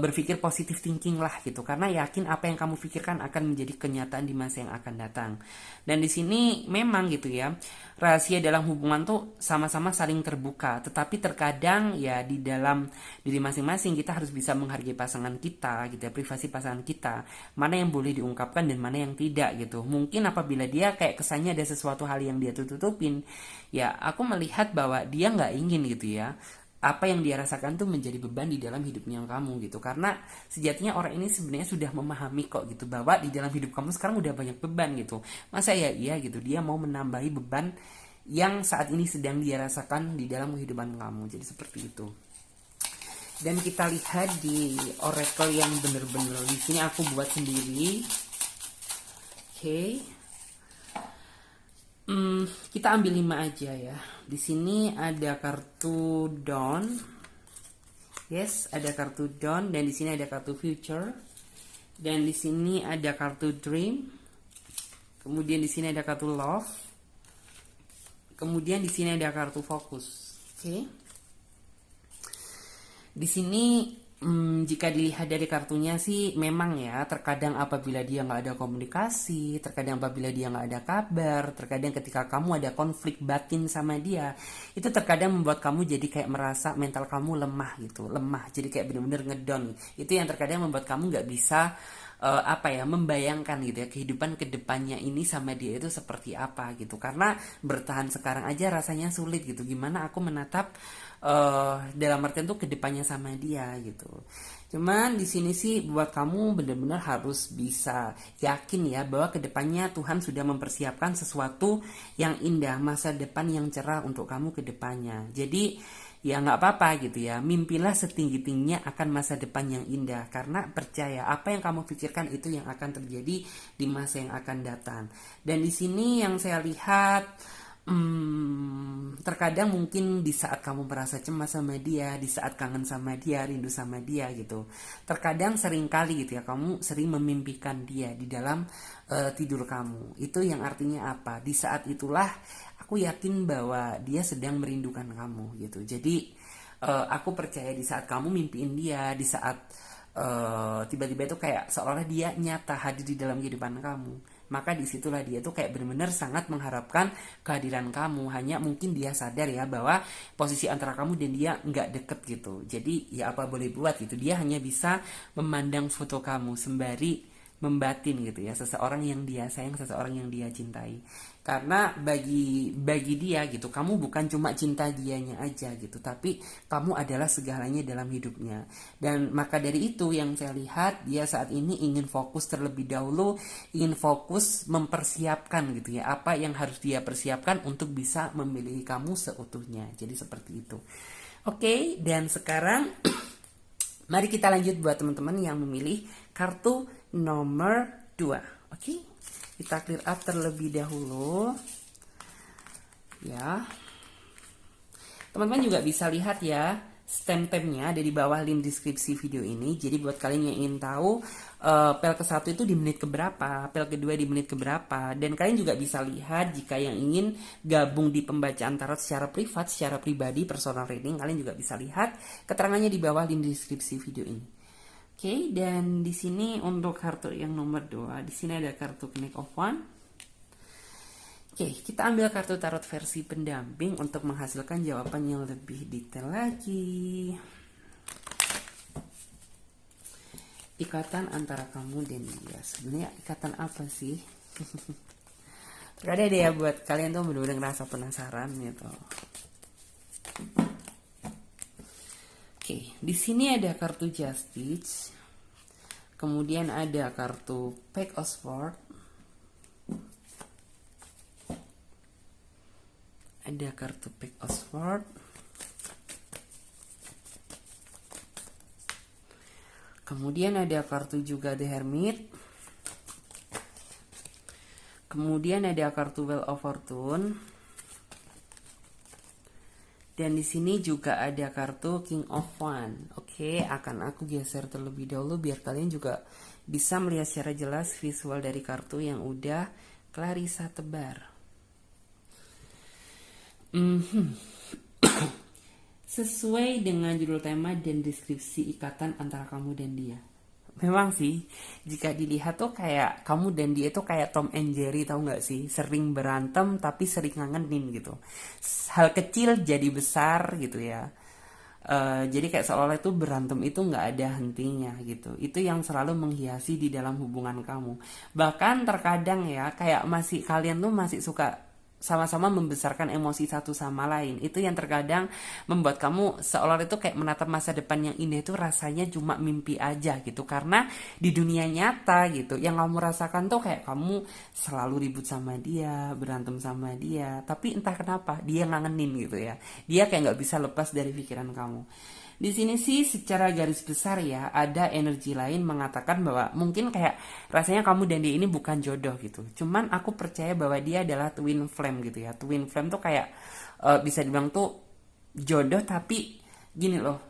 berpikir positif thinking lah gitu, karena yakin apa yang kamu pikirkan akan menjadi kenyataan di masa yang akan datang. Dan di sini memang gitu ya, rahasia dalam hubungan tuh sama-sama saling terbuka, tetapi terkadang ya di dalam diri masing-masing kita harus bisa menghargai pasangan kita gitu ya, privasi pasangan kita, mana yang boleh diungkapkan dan mana yang tidak gitu. Mungkin apabila dia kayak kesannya ada sesuatu hal yang dia tutupin, ya aku melihat bahwa dia nggak ingin gitu ya apa yang dia rasakan tuh menjadi beban di dalam hidupnya kamu gitu. Karena sejatinya orang ini sebenarnya sudah memahami kok gitu bahwa di dalam hidup kamu sekarang udah banyak beban gitu. Masa ya iya gitu dia mau menambahi beban yang saat ini sedang dia rasakan di dalam kehidupan kamu. Jadi seperti itu. Dan kita lihat di oracle yang bener-bener di sini aku buat sendiri. Oke. Kita ambil 5 aja ya. Di sini ada kartu Dawn. Yes, ada kartu Dawn, dan di sini ada kartu Future. Dan di sini ada kartu Dream. Kemudian di sini ada kartu Love. Kemudian di sini ada kartu Focus. Oke. Di sini Jika dilihat dari kartunya sih memang ya terkadang apabila dia nggak ada komunikasi, terkadang apabila dia nggak ada kabar, terkadang ketika kamu ada konflik batin sama dia, itu terkadang membuat kamu jadi kayak merasa mental kamu lemah gitu, lemah, jadi kayak bener-bener ngedown. Itu yang terkadang membuat kamu nggak bisa apa ya, membayangkan gitu ya kehidupan kedepannya ini sama dia itu seperti apa gitu, karena bertahan sekarang aja rasanya sulit gitu, gimana aku menatap dalam artian tuh kedepannya sama dia gitu. Cuman di sini sih buat kamu benar-benar harus bisa yakin ya bahwa kedepannya Tuhan sudah mempersiapkan sesuatu yang indah, masa depan yang cerah untuk kamu kedepannya. Jadi ya nggak apa-apa gitu ya, mimpilah setinggi-tingginya akan masa depan yang indah, karena percaya apa yang kamu pikirkan itu yang akan terjadi di masa yang akan datang. Dan di sini yang saya lihat, terkadang mungkin di saat kamu merasa cemas sama dia, di saat kangen sama dia, rindu sama dia gitu, terkadang sering kali gitu ya kamu sering memimpikan dia di dalam tidur kamu. Itu yang artinya apa? Di saat itulah aku yakin bahwa dia sedang merindukan kamu gitu. Jadi aku percaya di saat kamu mimpiin dia, di saat tiba-tiba itu kayak seolah-olah dia nyata hadir di dalam kehidupan kamu, maka disitulah dia tuh kayak benar-benar sangat mengharapkan kehadiran kamu. Hanya mungkin dia sadar ya bahwa posisi antara kamu dan dia nggak deket gitu, jadi ya apa boleh buat gitu, dia hanya bisa memandang foto kamu sembari membatin gitu ya seseorang yang dia sayang, seseorang yang dia cintai. Karena bagi dia gitu, kamu bukan cuma cinta dianya aja gitu, tapi kamu adalah segalanya dalam hidupnya. Dan maka dari itu yang saya lihat, dia saat ini ingin fokus terlebih dahulu, ingin fokus mempersiapkan gitu ya apa yang harus dia persiapkan untuk bisa memilih kamu seutuhnya. Jadi seperti itu. Oke, dan sekarang mari kita lanjut buat teman-teman yang memilih kartu nomor 2. Oke, kita clear up terlebih dahulu. Ya, teman-teman juga bisa lihat ya stem-temnya ada di bawah link deskripsi video ini. Jadi buat kalian yang ingin tahu pel ke-1 itu di menit keberapa, pel kedua di menit keberapa, dan kalian juga bisa lihat jika yang ingin gabung di pembacaan tarot secara privat, secara pribadi, personal reading, kalian juga bisa lihat keterangannya di bawah link deskripsi video ini. Oke, dan di sini untuk kartu yang nomor 2, di sini ada kartu Knight of Wands. Oke, kita ambil kartu tarot versi pendamping untuk menghasilkan jawaban yang lebih detail lagi. Ikatan antara kamu dan dia. Sebenarnya ikatan apa sih? Terkadang ada ya buat kalian tuh bener-bener ngerasa penasaran gitu. Oke, di sini ada kartu Justice. Kemudian ada kartu Page of Swords. Ada kartu Page of Swords. Kemudian ada kartu juga The Hermit. Kemudian ada kartu Wheel of Fortune. Dan di sini juga ada kartu King of Wands. Oke, akan aku geser terlebih dahulu biar kalian juga bisa melihat secara jelas visual dari kartu yang udah Clarissa tebar. Sesuai dengan judul tema dan deskripsi ikatan antara kamu dan dia. Memang sih, jika dilihat tuh kayak kamu dan dia tuh kayak Tom and Jerry, tahu nggak sih? Sering berantem tapi sering ngangenin gitu. Hal kecil jadi besar gitu ya. Jadi kayak seolah-olah itu berantem itu nggak ada hentinya gitu. Itu yang selalu menghiasi di dalam hubungan kamu. Bahkan terkadang ya kayak kalian tuh masih suka sama-sama membesarkan emosi satu sama lain. Itu yang terkadang membuat kamu seolah itu kayak menatap masa depan yang indah itu rasanya cuma mimpi aja gitu. Karena di dunia nyata gitu, yang kamu rasakan tuh kayak kamu selalu ribut sama dia, berantem sama dia, tapi entah kenapa dia ngangenin gitu ya. Dia kayak nggak bisa lepas dari pikiran kamu. Di sini sih secara garis besar ya ada energi lain mengatakan bahwa mungkin kayak rasanya kamu dan dia ini bukan jodoh gitu. Cuman aku percaya bahwa dia adalah twin flame gitu ya. Twin flame tuh kayak bisa dibilang tuh jodoh, tapi gini loh.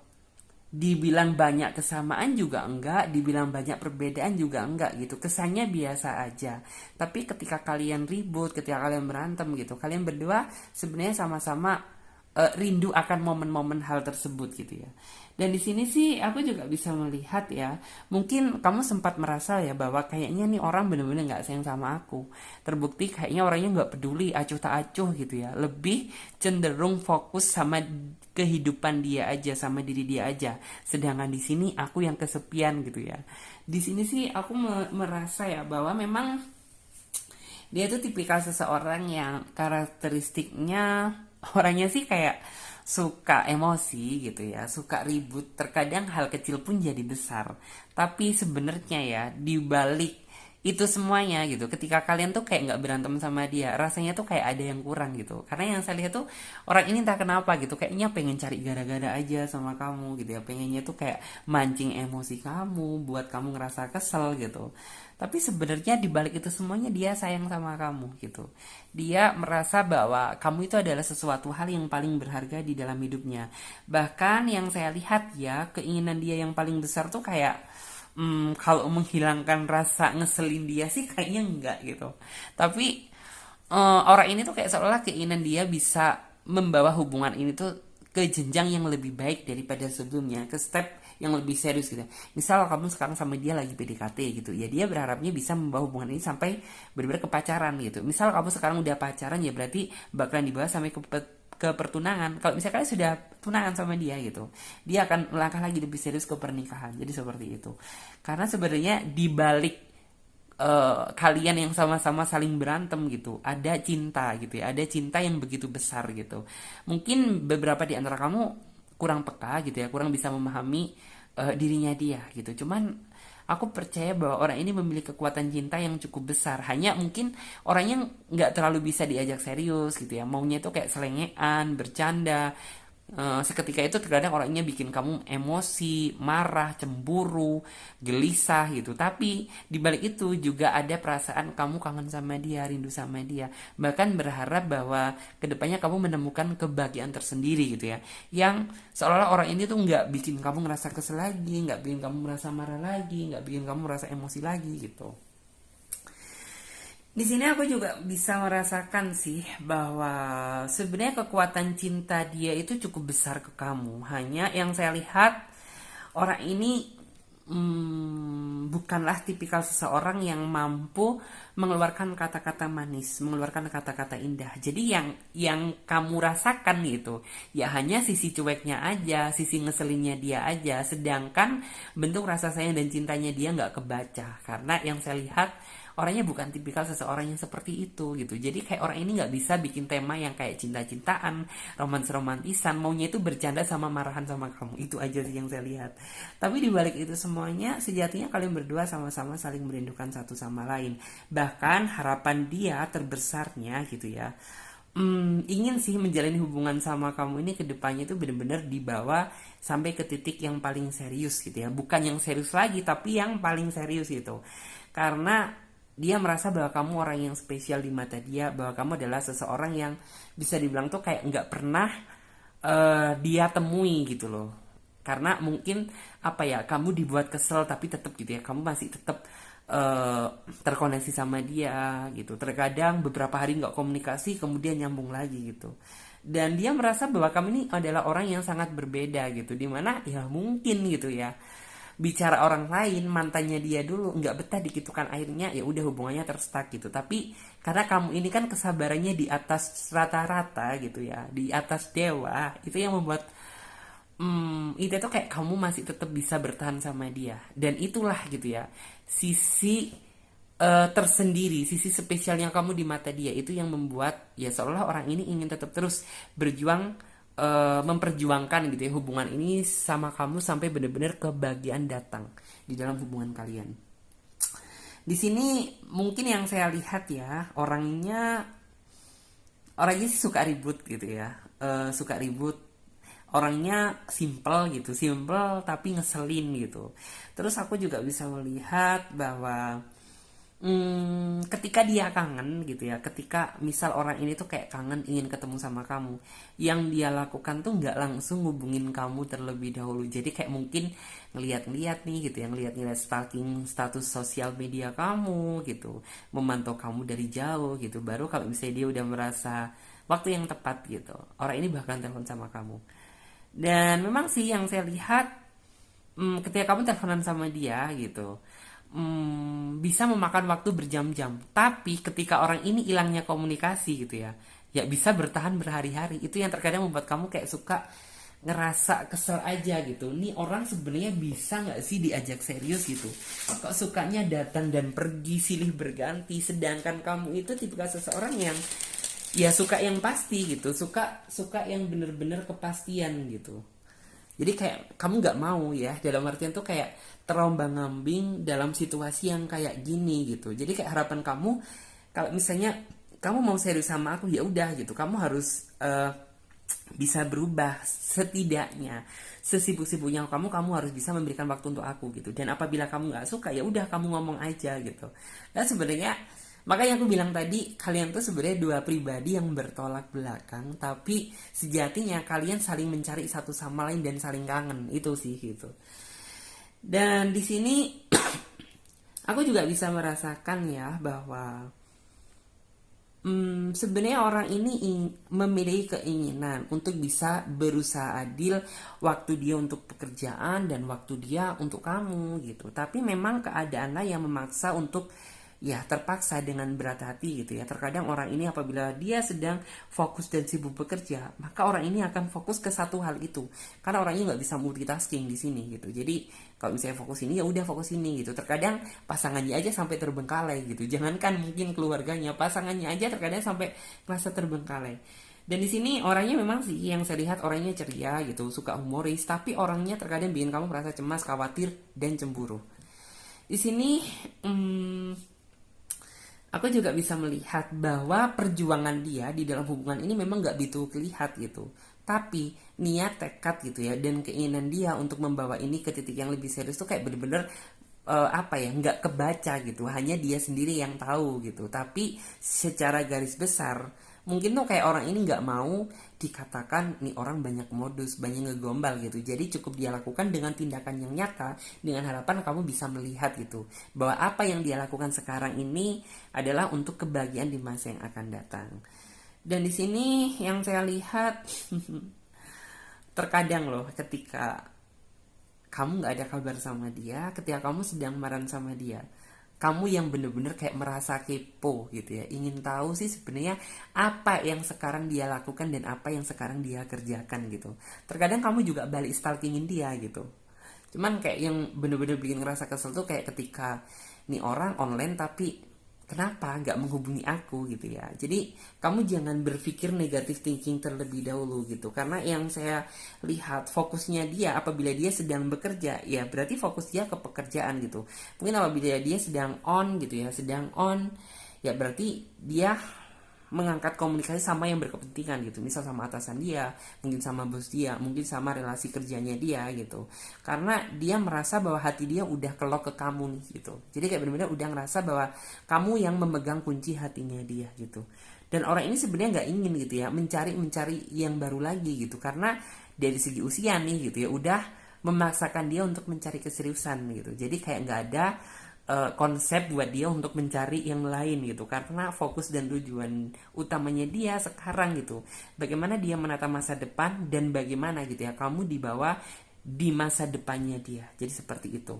Dibilang banyak kesamaan juga enggak, dibilang banyak perbedaan juga enggak gitu. Kesannya biasa aja. Tapi ketika kalian ribut, ketika kalian berantem gitu, kalian berdua sebenarnya sama-sama rindu akan momen-momen hal tersebut gitu ya. Dan di sini sih aku juga bisa melihat ya, mungkin kamu sempat merasa ya bahwa kayaknya nih orang bener-bener nggak sayang sama aku. Terbukti kayaknya orangnya nggak peduli, acuh tak acuh gitu ya. Lebih cenderung fokus sama kehidupan dia aja, sama diri dia aja. Sedangkan di sini aku yang kesepian gitu ya. Di sini sih aku merasa ya bahwa memang dia tuh tipikal seseorang yang karakteristiknya orangnya sih kayak suka emosi gitu ya, suka ribut, terkadang hal kecil pun jadi besar. Tapi sebenarnya ya di balik itu semuanya gitu, ketika kalian tuh kayak nggak berantem sama dia, rasanya tuh kayak ada yang kurang gitu. Karena yang saya lihat tuh orang ini entah kenapa gitu, kayaknya pengen cari gara-gara aja sama kamu gitu ya, pengennya tuh kayak mancing emosi kamu, buat kamu ngerasa kesel gitu. Tapi sebenarnya di balik itu semuanya dia sayang sama kamu gitu. Dia merasa bahwa kamu itu adalah sesuatu hal yang paling berharga di dalam hidupnya. Bahkan yang saya lihat ya, keinginan dia yang paling besar tuh kayak kalau menghilangkan rasa ngeselin dia sih kayaknya enggak gitu. Tapi orang ini tuh kayak seolah keinginan dia bisa membawa hubungan ini tuh ke jenjang yang lebih baik daripada sebelumnya, ke step yang lebih serius gitu. Misal kamu sekarang sama dia lagi PDKT gitu, ya dia berharapnya bisa membawa hubungan ini sampai benar-benar ke pacaran gitu. Misal kamu sekarang udah pacaran, ya berarti bakalan dibawa sampai ke pertunangan. Kalau misalnya kalian sudah tunangan sama dia gitu, dia akan melangkah lagi lebih serius ke pernikahan. Jadi seperti itu. Karena sebenarnya di balik kalian yang sama-sama saling berantem gitu, ada cinta gitu ya, ada cinta yang begitu besar gitu. Mungkin beberapa di antara kamu kurang peka gitu ya, kurang bisa memahami dirinya dia gitu. Cuman aku percaya bahwa orang ini memiliki kekuatan cinta yang cukup besar. Hanya mungkin orangnya nggak terlalu bisa diajak serius gitu ya, maunya itu kayak selengean, bercanda. Seketika itu terkadang orangnya bikin kamu emosi, marah, cemburu, gelisah gitu. Tapi di balik itu juga ada perasaan kamu kangen sama dia, rindu sama dia. Bahkan berharap bahwa kedepannya kamu menemukan kebahagiaan tersendiri gitu ya. Yang seolah-olah orang ini tuh nggak bikin kamu ngerasa kesel lagi, nggak bikin kamu merasa marah lagi, nggak bikin kamu merasa emosi lagi gitu. Di sini aku juga bisa merasakan sih bahwa sebenarnya kekuatan cinta dia itu cukup besar ke kamu. Hanya yang saya lihat orang ini bukanlah tipikal seseorang yang mampu mengeluarkan kata-kata manis, mengeluarkan kata-kata indah. Jadi yang kamu rasakan gitu, ya hanya sisi cueknya aja, sisi ngeselinnya dia aja. Sedangkan bentuk rasa sayang dan cintanya dia nggak kebaca. Karena yang saya lihat orangnya bukan tipikal seseorang yang seperti itu gitu. Jadi kayak orang ini nggak bisa bikin tema yang kayak cinta-cintaan, romans-romantisan, maunya itu bercanda sama marahan sama kamu. Itu aja sih yang saya lihat. Tapi di balik itu semuanya, sejatinya kalian berdua sama-sama saling merindukan satu sama lain. Bahkan harapan dia terbesarnya gitu ya, ingin sih menjalin hubungan sama kamu ini ke depannya itu benar-benar dibawa sampai ke titik yang paling serius gitu ya. Bukan yang serius lagi, tapi yang paling serius gitu. Karena dia merasa bahwa kamu orang yang spesial di mata dia, bahwa kamu adalah seseorang yang bisa dibilang tuh kayak nggak pernah dia temui gitu loh. Karena mungkin apa ya, kamu dibuat kesel tapi tetap gitu ya, kamu masih tetap terkoneksi sama dia gitu. Terkadang beberapa hari nggak komunikasi, kemudian nyambung lagi gitu. Dan dia merasa bahwa kamu ini adalah orang yang sangat berbeda gitu, dimana ya mungkin gitu ya, bicara orang lain, mantannya dia dulu nggak betah dikitukan akhirnya ya udah hubungannya terstak gitu. Tapi karena kamu ini kan kesabarannya di atas rata-rata gitu ya, di atas dewa, itu yang membuat itu tuh kayak kamu masih tetap bisa bertahan sama dia. Dan itulah gitu ya, sisi tersendiri, sisi spesial yang kamu di mata dia, itu yang membuat ya seolah orang ini ingin tetap terus berjuang, memperjuangkan gitu ya hubungan ini sama kamu sampai benar-benar kebahagiaan datang di dalam hubungan kalian. Di sini mungkin yang saya lihat ya, orangnya sih suka ribut gitu ya. Suka ribut, orangnya simple gitu, simple tapi ngeselin gitu. Terus aku juga bisa melihat bahwa ketika dia kangen gitu ya, ketika misal orang ini tuh kayak kangen ingin ketemu sama kamu, yang dia lakukan tuh nggak langsung hubungin kamu terlebih dahulu. Jadi kayak mungkin ngeliat-ngeliat nih gitu ya, ngeliat-ngeliat stalking status sosial media kamu gitu, memantau kamu dari jauh gitu. Baru kalau misalnya dia udah merasa waktu yang tepat gitu. Orang ini bahkan telepon sama kamu. Dan memang sih yang saya lihat, ketika kamu teleponan sama dia gitu, bisa memakan waktu berjam-jam. Tapi ketika orang ini hilangnya komunikasi gitu ya, ya bisa bertahan berhari-hari. Itu yang terkadang membuat kamu kayak suka ngerasa kesel aja gitu. Nih orang sebenarnya bisa nggak sih diajak serius gitu? Kok sukanya datang dan pergi silih berganti, sedangkan kamu itu tipikal seseorang yang ya suka yang pasti gitu, suka suka yang bener-bener kepastian gitu. Jadi kayak kamu nggak mau ya, dalam artian tuh kayak terombang-ambing dalam situasi yang kayak gini gitu. Jadi kayak harapan kamu, kalau misalnya kamu mau serius sama aku, ya udah gitu, kamu harus bisa berubah setidaknya. Sesibuk-sibuknya kamu harus bisa memberikan waktu untuk aku gitu. Dan apabila kamu nggak suka, ya udah kamu ngomong aja gitu. Dan sebenarnya makanya aku bilang tadi, kalian tuh sebenarnya dua pribadi yang bertolak belakang, tapi sejatinya kalian saling mencari satu sama lain dan saling kangen. Itu sih gitu. Dan di sini aku juga bisa merasakan ya bahwa sebenarnya orang ini memiliki keinginan untuk bisa berusaha adil, waktu dia untuk pekerjaan dan waktu dia untuk kamu gitu. Tapi memang keadaanlah yang memaksa untuk ya terpaksa dengan berat hati gitu ya. Terkadang orang ini apabila dia sedang fokus dan sibuk bekerja, maka orang ini akan fokus ke satu hal itu. Karena orangnya nggak bisa multitasking di sini gitu. Jadi kalau misalnya fokus ini ya udah fokus ini gitu. Terkadang pasangannya aja sampai terbengkalai gitu. Jangankan mungkin keluarganya, pasangannya aja terkadang sampai merasa terbengkalai. Dan di sini orangnya memang sih yang saya lihat orangnya ceria gitu, suka humoris, tapi orangnya terkadang bikin kamu merasa cemas, khawatir, dan cemburu. Di sini aku juga bisa melihat bahwa perjuangan dia di dalam hubungan ini memang gak begitu kelihatan gitu. Tapi niat, tekad gitu ya, dan keinginan dia untuk membawa ini ke titik yang lebih serius tuh kayak bener-bener apa ya, nggak kebaca gitu. Hanya dia sendiri yang tahu gitu. Tapi secara garis besar mungkin tuh kayak orang ini nggak mau dikatakan nih orang banyak modus, banyak ngegombal gitu. Jadi cukup dia lakukan dengan tindakan yang nyata, dengan harapan kamu bisa melihat gitu bahwa apa yang dia lakukan sekarang ini adalah untuk kebahagiaan di masa yang akan datang. Dan di sini yang saya lihat terkadang loh ketika kamu nggak ada kabar sama dia, ketika kamu sedang marah sama dia, kamu yang bener-bener kayak merasa kepo gitu ya, ingin tahu sih sebenarnya apa yang sekarang dia lakukan dan apa yang sekarang dia kerjakan gitu. Terkadang kamu juga balik stalkingin dia gitu. Cuman kayak yang bener-bener bikin ngerasa kesel tuh kayak ketika nih orang online tapi kenapa nggak menghubungi aku gitu ya. Jadi kamu jangan berpikir negatif thinking terlebih dahulu gitu, karena yang saya lihat fokusnya dia apabila dia sedang bekerja ya berarti fokus dia ke pekerjaan gitu. Mungkin apabila dia sedang on gitu ya, sedang on ya berarti dia mengangkat komunikasi sama yang berkepentingan gitu, misal sama atasan dia, mungkin sama bos dia, mungkin sama relasi kerjanya dia gitu, karena dia merasa bahwa hati dia udah kelok ke kamu nih gitu. Jadi kayak benar-benar udah ngerasa bahwa kamu yang memegang kunci hatinya dia gitu. Dan orang ini sebenarnya nggak ingin gitu ya mencari yang baru lagi gitu, karena dari segi usia nih gitu ya udah memaksakan dia untuk mencari keseriusan gitu. Jadi kayak nggak ada konsep buat dia untuk mencari yang lain gitu, karena fokus dan tujuan utamanya dia sekarang gitu bagaimana dia menata masa depan dan bagaimana gitu ya kamu dibawa di masa depannya dia. Jadi seperti itu.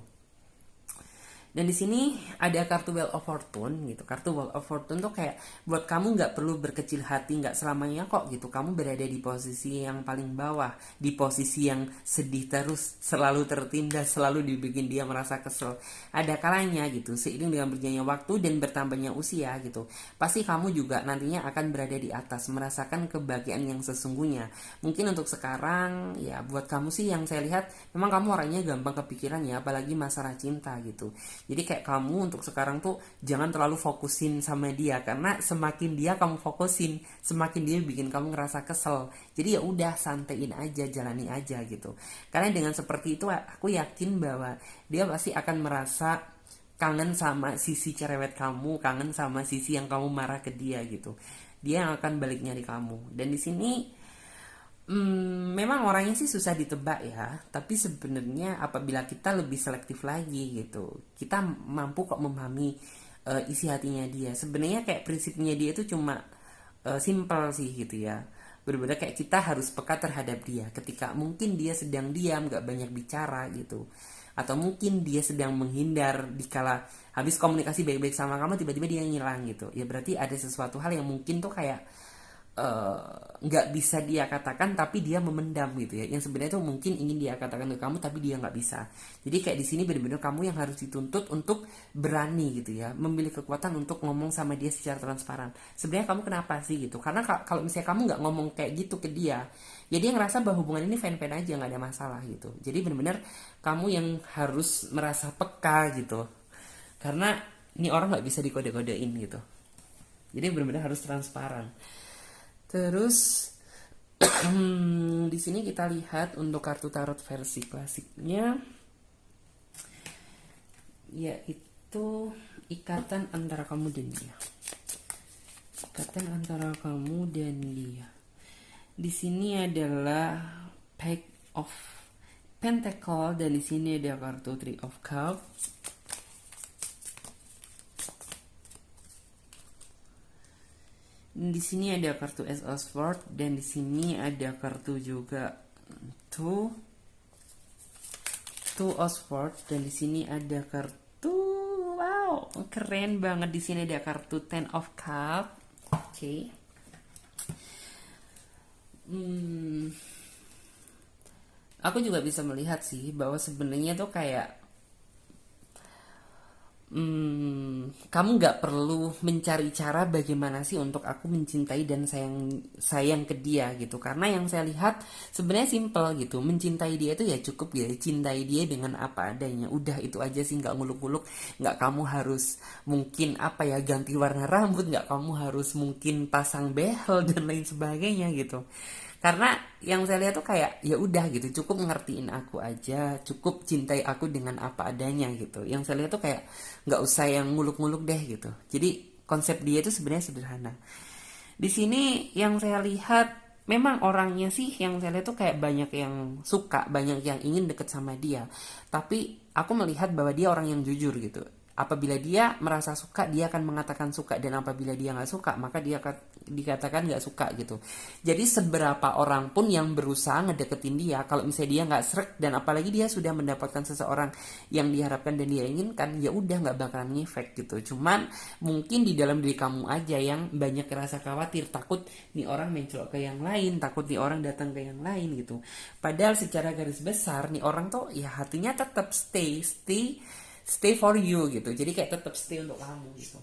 Dan di sini ada kartu Wheel of Fortune gitu. Kartu Wheel of Fortune tuh kayak buat kamu nggak perlu berkecil hati, nggak selamanya kok gitu. Kamu berada di posisi yang paling bawah, di posisi yang sedih terus, selalu tertindas, selalu dibikin dia merasa kesel. Ada kalanya gitu, seiring dengan berjalannya waktu dan bertambahnya usia gitu, pasti kamu juga nantinya akan berada di atas, merasakan kebahagiaan yang sesungguhnya. Mungkin untuk sekarang ya buat kamu sih yang saya lihat memang kamu orangnya gampang kepikiran ya, apalagi masalah cinta gitu. Jadi kayak kamu untuk sekarang tuh jangan terlalu fokusin sama dia, karena semakin dia kamu fokusin, semakin dia bikin kamu ngerasa kesel. Jadi ya udah santaiin aja, jalani aja gitu. Karena dengan seperti itu aku yakin bahwa dia pasti akan merasa kangen sama sisi cerewet kamu, kangen sama sisi yang kamu marah ke dia gitu. Dia yang akan balik nyari kamu. Dan di sini memang orangnya sih susah ditebak ya, tapi sebenarnya apabila kita lebih selektif lagi gitu, kita mampu kok memahami isi hatinya dia. Sebenarnya kayak prinsipnya dia itu cuma simple sih gitu ya. Bener-bener kayak kita harus peka terhadap dia ketika mungkin dia sedang diam, gak banyak bicara gitu, atau mungkin dia sedang menghindar dikala habis komunikasi baik-baik sama kamu tiba-tiba dia ngilang gitu, ya berarti ada sesuatu hal yang mungkin tuh kayak nggak bisa dia katakan tapi dia memendam gitu ya, yang sebenarnya tuh mungkin ingin dia katakan ke kamu tapi dia nggak bisa. Jadi kayak di sini benar-benar kamu yang harus dituntut untuk berani gitu ya, memiliki kekuatan untuk ngomong sama dia secara transparan. Sebenarnya kamu kenapa sih gitu? Karena kalau misalnya kamu nggak ngomong kayak gitu ke dia, ya dia ngerasa bahwa hubungan ini fine-fine aja, nggak ada masalah gitu. Jadi benar-benar kamu yang harus merasa peka gitu, karena ini orang nggak bisa dikode-kodein gitu. Jadi benar-benar harus transparan. Terus di sini kita lihat untuk kartu tarot versi klasiknya, yaitu ikatan antara kamu dan dia. Ikatan antara kamu dan dia. Di sini adalah Page of Pentacle dan di sini ada kartu Three of Cups. Di sini ada kartu Ace of Swords dan di sini ada kartu juga Two of Swords dan di sini ada kartu, wow, keren banget, di sini ada kartu Ten of Cups. Oke. Aku juga bisa melihat sih bahwa sebenarnya tuh kayak kamu nggak perlu mencari cara bagaimana sih untuk aku mencintai dan sayang ke dia gitu, karena yang saya lihat sebenarnya simple gitu. Mencintai dia itu ya cukup ya, cintai dia dengan apa adanya, udah itu aja sih, nggak nguluk-nguluk. Nggak kamu harus mungkin apa ya, ganti warna rambut, nggak kamu harus mungkin pasang behel dan lain sebagainya gitu. Karena yang saya lihat tuh kayak ya udah gitu, cukup ngertiin aku aja, cukup cintai aku dengan apa adanya gitu. Yang saya lihat tuh kayak nggak usah yang nguluk-nguluk deh gitu. Jadi konsep dia itu sebenarnya sederhana. Di sini yang saya lihat memang orangnya sih yang saya lihat tuh kayak banyak yang suka, banyak yang ingin deket sama dia. Tapi aku melihat bahwa dia orang yang jujur gitu. Apabila dia merasa suka, dia akan mengatakan suka, dan apabila dia nggak suka, maka dia akan dikatakan nggak suka gitu. Jadi seberapa orang pun yang berusaha ngedeketin dia, kalau misalnya dia nggak srek, dan apalagi dia sudah mendapatkan seseorang yang diharapkan dan dia inginkan, ya udah nggak bakalan ngefek gitu. Cuman mungkin di dalam diri kamu aja yang banyak rasa khawatir, takut nih orang mencolok ke yang lain, takut nih orang datang ke yang lain gitu. Padahal secara garis besar nih orang tuh ya hatinya tetap stay for you gitu. Jadi kayak tetap stay untuk kamu gitu.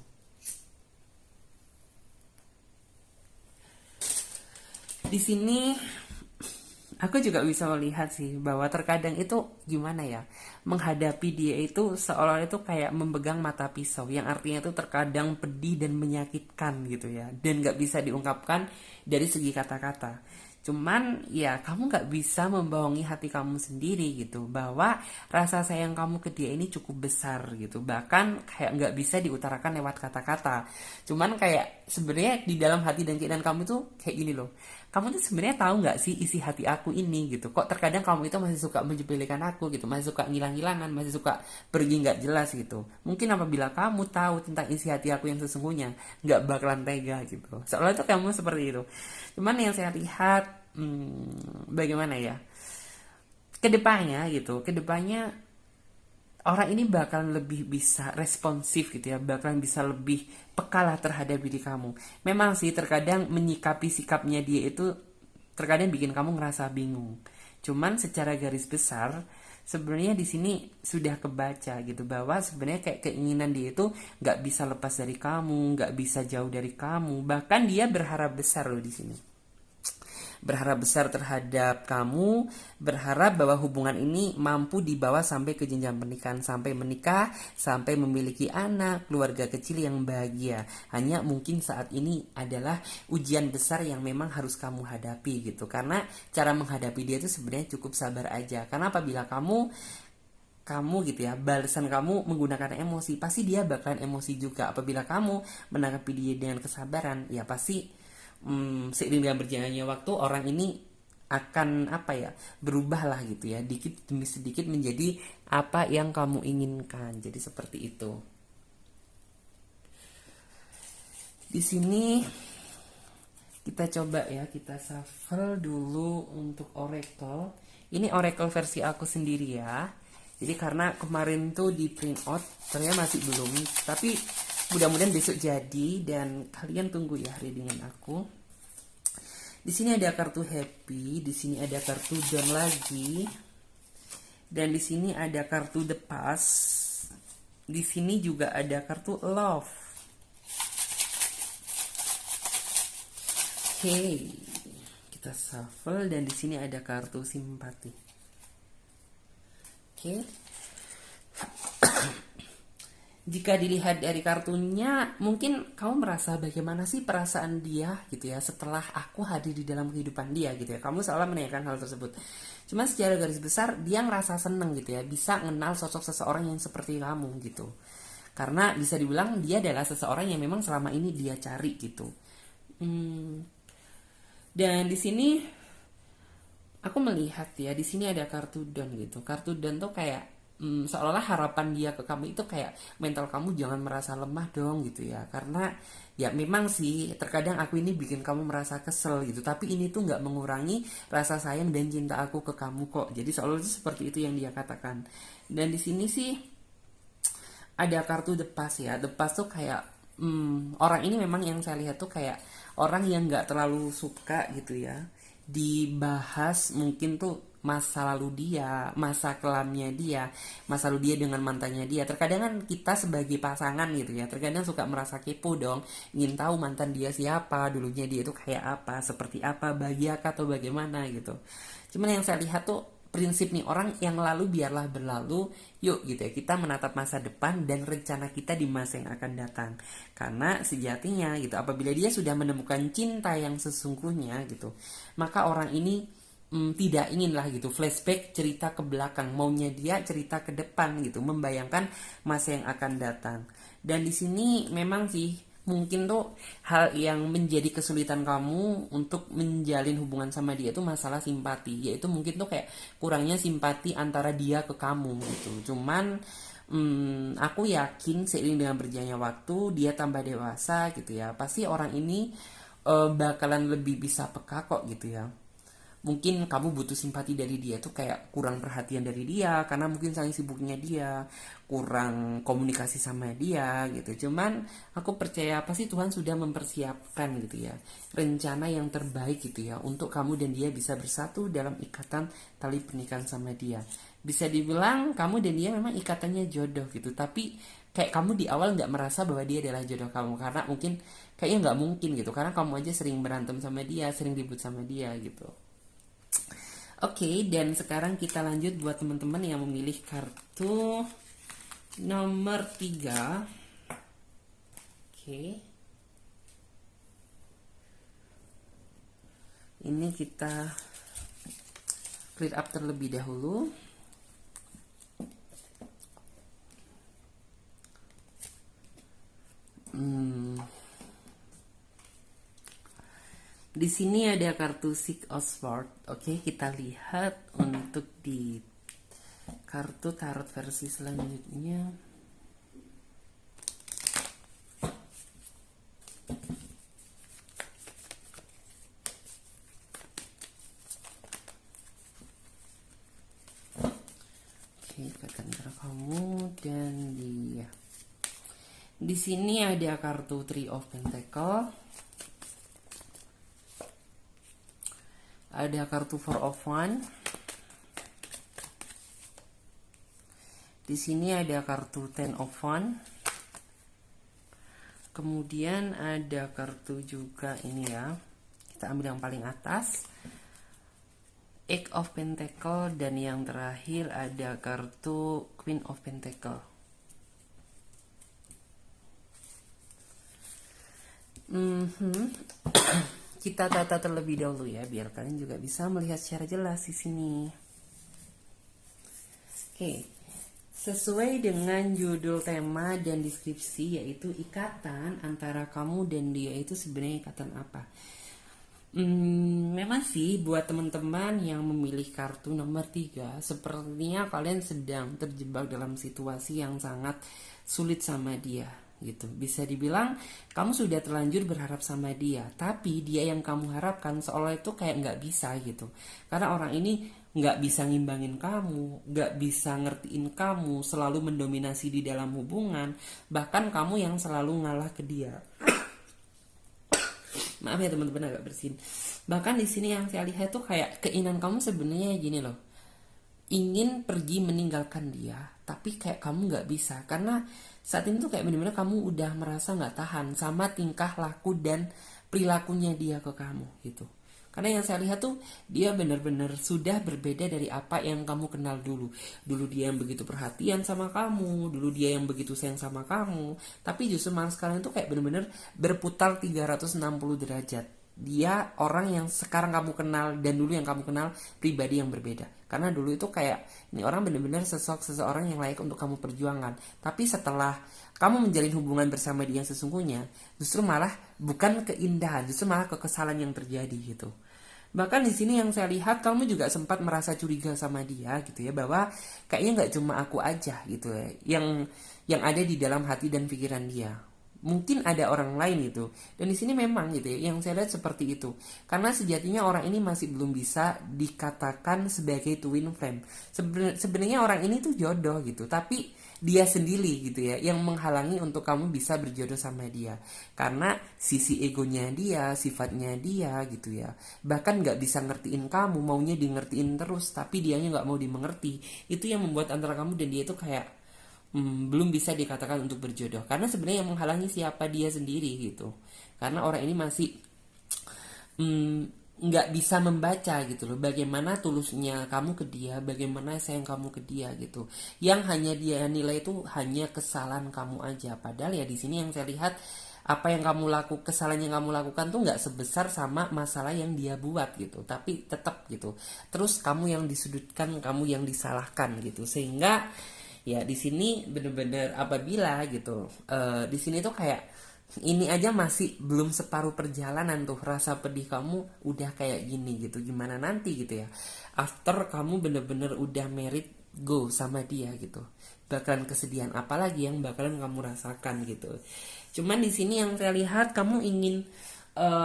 Di sini aku juga bisa melihat sih bahwa terkadang itu gimana ya, menghadapi dia itu seolah itu kayak memegang mata pisau, yang artinya itu terkadang pedih dan menyakitkan gitu ya, dan gak bisa diungkapkan dari segi kata-kata. Cuman ya kamu gak bisa membohongi hati kamu sendiri gitu, bahwa rasa sayang kamu ke dia ini cukup besar gitu. Bahkan kayak gak bisa diutarakan lewat kata-kata. Cuman kayak sebenarnya di dalam hati dan keinginan kamu tuh kayak gini loh. Kamu tuh sebenarnya tahu nggak sih isi hati aku ini gitu? Kok terkadang kamu itu masih suka menjepelekan aku gitu, masih suka ngilang-ngilangan, masih suka pergi nggak jelas gitu. Mungkin apabila kamu tahu tentang isi hati aku yang sesungguhnya, nggak bakalan tega gitu. Soalnya itu kamu seperti itu. Cuman yang saya lihat, bagaimana ya? Kedepannya gitu, kedepannya orang ini bakalan lebih bisa responsif gitu ya, bakalan bisa lebih pekalah terhadap diri kamu. Memang sih terkadang menyikapi sikapnya dia itu terkadang bikin kamu ngerasa bingung. Cuman secara garis besar sebenarnya di sini sudah kebaca gitu, bahwa sebenarnya kayak keinginan dia itu nggak bisa lepas dari kamu, nggak bisa jauh dari kamu. Bahkan dia berharap besar loh di sini, berharap besar terhadap kamu, berharap bahwa hubungan ini mampu dibawa sampai ke jenjang pernikahan, sampai menikah, sampai memiliki anak, keluarga kecil yang bahagia. Hanya mungkin saat ini adalah ujian besar yang memang harus kamu hadapi gitu. Karena cara menghadapi dia itu sebenarnya cukup sabar aja. Karena apabila kamu gitu ya, balasan kamu menggunakan emosi, pasti dia bakalan emosi juga. Apabila kamu menanggapi dia dengan kesabaran, ya pasti seiring dengan berjalannya waktu orang ini akan apa ya, berubah lah gitu ya, dikit demi sedikit menjadi apa yang kamu inginkan. Jadi seperti itu. Di sini Kita coba ya, kita shuffle dulu untuk oracle. Ini oracle versi aku sendiri ya. Jadi karena kemarin tuh di print out, ternyata masih belum. Tapi mudah-mudahan besok jadi dan kalian tunggu ya readingan aku. Di sini ada kartu happy, di sini ada kartu down lagi. Dan di sini ada kartu the past. Di sini juga ada kartu love. Oke, kita shuffle dan di sini ada kartu simpati. Oke. Jika dilihat dari kartunya, mungkin kamu merasa bagaimana sih perasaan dia gitu ya setelah aku hadir di dalam kehidupan dia gitu ya. Kamu selalu menanyakan hal tersebut. Cuma secara garis besar dia ngerasa seneng gitu ya, bisa kenal sosok seseorang yang seperti kamu gitu. Karena bisa dibilang dia adalah seseorang yang memang selama ini dia cari gitu. Dan di sini aku melihat ya, di sini ada kartu down gitu. Kartu down tuh kayak seolah-olah harapan dia ke kamu itu kayak mental kamu jangan merasa lemah dong gitu ya. Karena ya memang sih terkadang aku ini bikin kamu merasa kesel gitu. Tapi ini tuh nggak mengurangi rasa sayang dan cinta aku ke kamu kok. Jadi seolah-olah seperti itu yang dia katakan. Dan di sini sih ada kartu the past ya. The past tuh kayak orang ini memang yang saya lihat tuh kayak orang yang nggak terlalu suka gitu ya dibahas mungkin tuh masa lalu dia, masa kelamnya dia, masa lalu dia dengan mantannya dia. Terkadang kan kita sebagai pasangan gitu ya, terkadang suka merasa kepo dong, ingin tahu mantan dia siapa, dulunya dia itu kayak apa, seperti apa, bahagia atau bagaimana gitu. Cuman yang saya lihat tuh prinsip nih orang yang lalu biarlah berlalu, yuk gitu ya kita menatap masa depan dan rencana kita di masa yang akan datang. Karena sejatinya gitu apabila dia sudah menemukan cinta yang sesungguhnya gitu, maka orang ini tidak ingin lah gitu flashback cerita ke belakang, maunya dia cerita ke depan gitu, membayangkan masa yang akan datang. Dan di sini memang sih mungkin tuh hal yang menjadi kesulitan kamu untuk menjalin hubungan sama dia itu masalah simpati, yaitu mungkin tuh kayak kurangnya simpati antara dia ke kamu gitu. Cuman aku yakin seiring dengan berjalannya waktu dia tambah dewasa gitu ya, pasti orang ini bakalan lebih bisa peka kok gitu ya. Mungkin kamu butuh simpati dari dia tuh kayak kurang perhatian dari dia karena mungkin saking sibuknya dia, kurang komunikasi sama dia gitu. Cuman aku percaya pasti Tuhan sudah mempersiapkan gitu ya rencana yang terbaik gitu ya untuk kamu dan dia bisa bersatu dalam ikatan tali pernikahan sama dia. Bisa dibilang kamu dan dia memang ikatannya jodoh gitu, tapi kayak kamu di awal nggak merasa bahwa dia adalah jodoh kamu karena mungkin kayaknya nggak mungkin gitu karena kamu aja sering berantem sama dia, sering ribut sama dia gitu. Oke, dan sekarang kita lanjut buat teman-teman yang memilih kartu nomor 3. Oke. Ini kita clear up terlebih dahulu. Di sini ada kartu Six of Swords. Oke, kita lihat untuk di kartu tarot versi selanjutnya. Oke, ikatan antara kamu dan dia. Di sini ada kartu Three of Pentacle. Ada kartu Four of Wands. Di sini ada kartu Ten of Wands. Kemudian ada kartu juga ini ya. Kita ambil yang paling atas. Eight of Pentacle dan yang terakhir ada kartu Queen of Pentacle. Kita tata terlebih dahulu ya biar kalian juga bisa melihat secara jelas di sini. Oke. Sesuai dengan judul tema dan deskripsi yaitu ikatan antara kamu dan dia itu sebenarnya ikatan apa? Memang sih buat teman-teman yang memilih kartu nomor 3 sepertinya kalian sedang terjebak dalam situasi yang sangat sulit sama dia gitu. Bisa dibilang kamu sudah terlanjur berharap sama dia, tapi dia yang kamu harapkan seolah itu kayak nggak bisa gitu. Karena orang ini nggak bisa ngimbangin kamu, nggak bisa ngertiin kamu, selalu mendominasi di dalam hubungan, bahkan kamu yang selalu ngalah ke dia. Maaf ya teman-teman, agak bersin. Bahkan di sini yang saya lihat tuh kayak keinginan kamu sebenarnya gini loh, ingin pergi meninggalkan dia, tapi kayak kamu nggak bisa karena saat ini tuh kayak bener-bener kamu udah merasa nggak tahan sama tingkah laku dan perilakunya dia ke kamu gitu. Karena yang saya lihat tuh dia bener-bener sudah berbeda dari apa yang kamu kenal dulu. Dulu dia yang begitu perhatian sama kamu, dulu dia yang begitu sayang sama kamu, tapi justru malah sekarang itu kayak bener-bener berputar 360 derajat. Dia orang yang sekarang kamu kenal dan dulu yang kamu kenal pribadi yang berbeda. Karena dulu itu kayak ini orang benar-benar seseorang yang layak untuk kamu perjuangkan. Tapi setelah kamu menjalin hubungan bersama dia yang sesungguhnya, justru malah bukan keindahan, justru malah kekesalan yang terjadi gitu. Bahkan di sini yang saya lihat kamu juga sempat merasa curiga sama dia gitu ya, bahwa kayaknya nggak cuma aku aja gitu ya yang ada di dalam hati dan pikiran dia, mungkin ada orang lain gitu. Dan di sini memang gitu ya yang saya lihat seperti itu, karena sejatinya orang ini masih belum bisa dikatakan sebagai twin flame. Sebenarnya orang ini tuh jodoh gitu, tapi dia sendiri gitu ya yang menghalangi untuk kamu bisa berjodoh sama dia, karena sisi egonya dia, sifatnya dia gitu ya, bahkan nggak bisa ngertiin kamu, maunya di ngertiin terus tapi dianya nggak mau dimengerti. Itu yang membuat antara kamu dan dia itu kayak belum bisa dikatakan untuk berjodoh, karena sebenarnya yang menghalangi siapa dia sendiri gitu. Karena orang ini masih nggak bisa membaca gitu loh bagaimana tulusnya kamu ke dia, bagaimana sayang kamu ke dia gitu. Yang hanya dia nilai itu hanya kesalahan kamu aja, padahal ya di sini yang saya lihat apa yang kamu lakukan, kesalahan yang kamu lakukan tuh nggak sebesar sama masalah yang dia buat gitu, tapi tetap gitu terus kamu yang disudutkan, kamu yang disalahkan gitu. Sehingga ya di sini bener-bener apabila gitu di sini tuh kayak ini aja masih belum separuh perjalanan tuh rasa pedih kamu udah kayak gini gitu, gimana nanti gitu ya after kamu bener-bener udah married go sama dia gitu, bakalan kesedihan apalagi yang bakalan kamu rasakan gitu. Cuman di sini yang saya lihat kamu ingin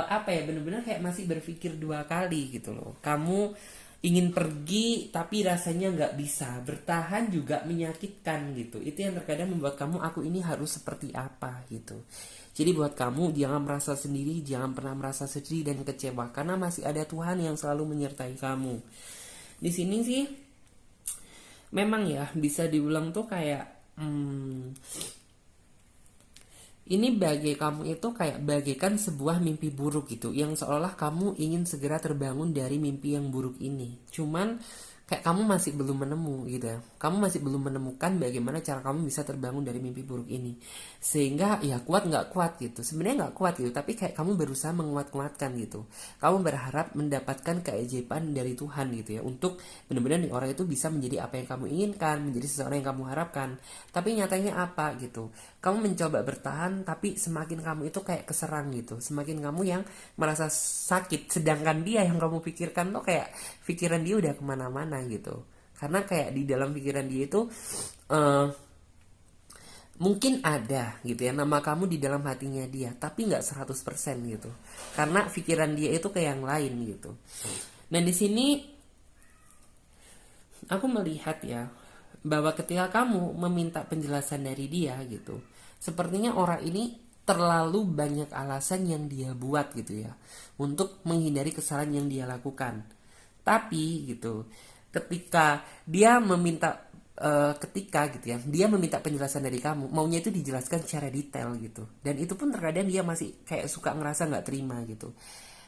apa ya, bener-bener kayak masih berpikir dua kali gitu loh. Kamu ingin pergi tapi rasanya nggak bisa, bertahan juga menyakitkan gitu. Itu yang terkadang membuat kamu, aku ini harus seperti apa gitu. Jadi buat kamu jangan merasa sendiri, jangan pernah merasa sedih dan kecewa, karena masih ada Tuhan yang selalu menyertai kamu. Di sini sih memang ya bisa diulang tuh kayak ini bagi kamu itu kayak bagaikan sebuah mimpi buruk gitu, yang seolah kamu ingin segera terbangun dari mimpi yang buruk ini. Cuman kayak kamu masih belum menemu gitu ya. Kamu masih belum menemukan bagaimana cara kamu bisa terbangun dari mimpi buruk ini. Sehingga ya kuat nggak kuat gitu. Sebenarnya nggak kuat gitu, tapi kayak kamu berusaha menguat-kuatkan gitu. Kamu berharap mendapatkan keajaiban dari Tuhan gitu ya, untuk benar-benar orang itu bisa menjadi apa yang kamu inginkan, menjadi seseorang yang kamu harapkan. Tapi nyatanya apa gitu? Kamu mencoba bertahan, tapi semakin kamu itu kayak keserang gitu. Semakin kamu yang merasa sakit, sedangkan dia yang kamu pikirkan tuh kayak pikiran dia udah kemana-mana gitu. Karena kayak di dalam pikiran dia itu mungkin ada gitu ya nama kamu di dalam hatinya dia, tapi nggak 100% gitu. Karena pikiran dia itu ke yang lain gitu. Dan di sini aku melihat ya bahwa ketika kamu meminta penjelasan dari dia gitu, sepertinya orang ini terlalu banyak alasan yang dia buat gitu ya untuk menghindari kesalahan yang dia lakukan. Tapi gitu, ketika dia meminta ketika gitu ya dia meminta penjelasan dari kamu, maunya itu dijelaskan secara detail gitu, dan itu pun terkadang dia masih kayak suka ngerasa nggak terima gitu.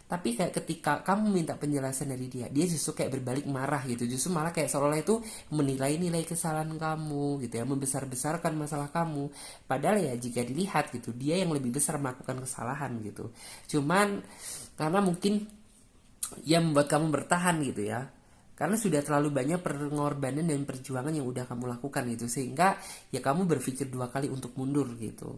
Tapi kayak ketika kamu minta penjelasan dari dia justru kayak berbalik marah gitu, justru malah kayak seolah itu menilai-nilai kesalahan kamu gitu ya, membesar-besarkan masalah kamu. Padahal ya jika dilihat gitu dia yang lebih besar melakukan kesalahan gitu. Cuman karena mungkin yang membuat kamu bertahan gitu ya, karena sudah terlalu banyak pengorbanan dan perjuangan yang udah kamu lakukan gitu, sehingga ya kamu berpikir dua kali untuk mundur gitu.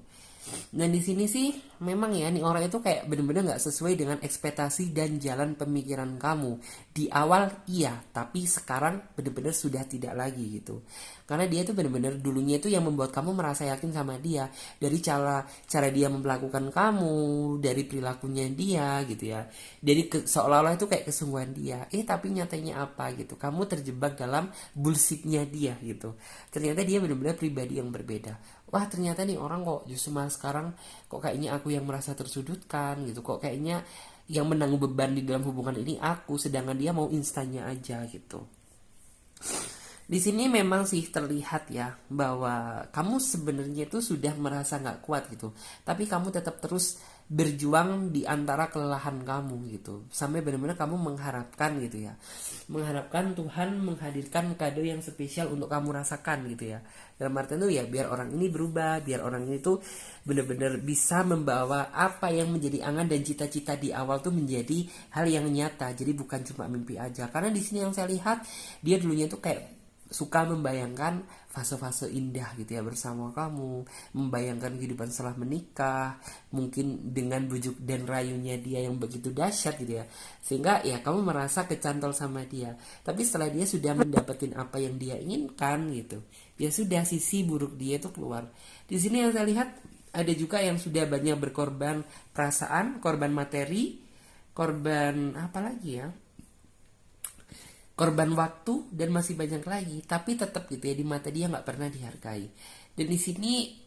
Dan di sini sih memang ya nih orang itu kayak bener-bener nggak sesuai dengan ekspektasi dan jalan pemikiran kamu. Di awal iya, tapi sekarang bener-bener sudah tidak lagi gitu. Karena dia tuh bener-bener dulunya itu yang membuat kamu merasa yakin sama dia, dari cara cara dia memperlakukan kamu, dari perilakunya dia gitu ya. Dari seolah-olah itu kayak kesungguhan dia. Tapi nyatanya apa gitu. Kamu terjebak dalam bullshitnya dia gitu. Ternyata dia benar-benar pribadi yang berbeda. Wah ternyata nih orang kok justru malah sekarang kok kayaknya aku yang merasa tersudutkan gitu. Kok kayaknya yang menanggung beban di dalam hubungan ini aku, sedangkan dia mau instannya aja gitu. Di sini memang sih terlihat ya bahwa kamu sebenarnya itu sudah merasa nggak kuat gitu, tapi kamu tetap terus berjuang di antara kelelahan kamu gitu, sampai benar-benar kamu mengharapkan gitu ya, mengharapkan Tuhan menghadirkan kado yang spesial untuk kamu rasakan gitu ya. Dalam artian itu ya biar orang ini berubah, biar orang ini tuh benar-benar bisa membawa apa yang menjadi angan dan cita-cita di awal tuh menjadi hal yang nyata, jadi bukan cuma mimpi aja. Karena di sini yang saya lihat dia dulunya tuh kayak suka membayangkan fase-fase indah gitu ya bersama kamu, membayangkan kehidupan setelah menikah, mungkin dengan bujuk dan rayunya dia yang begitu dahsyat gitu ya, sehingga ya kamu merasa kecantol sama dia. Tapi setelah dia sudah mendapatkan apa yang dia inginkan gitu, ya sudah sisi buruk dia itu keluar. Di sini yang saya lihat ada juga yang sudah banyak berkorban perasaan, korban materi, korban apa lagi ya, korban waktu, dan masih banyak lagi, tapi tetap gitu ya di mata dia nggak pernah dihargai. Dan di sini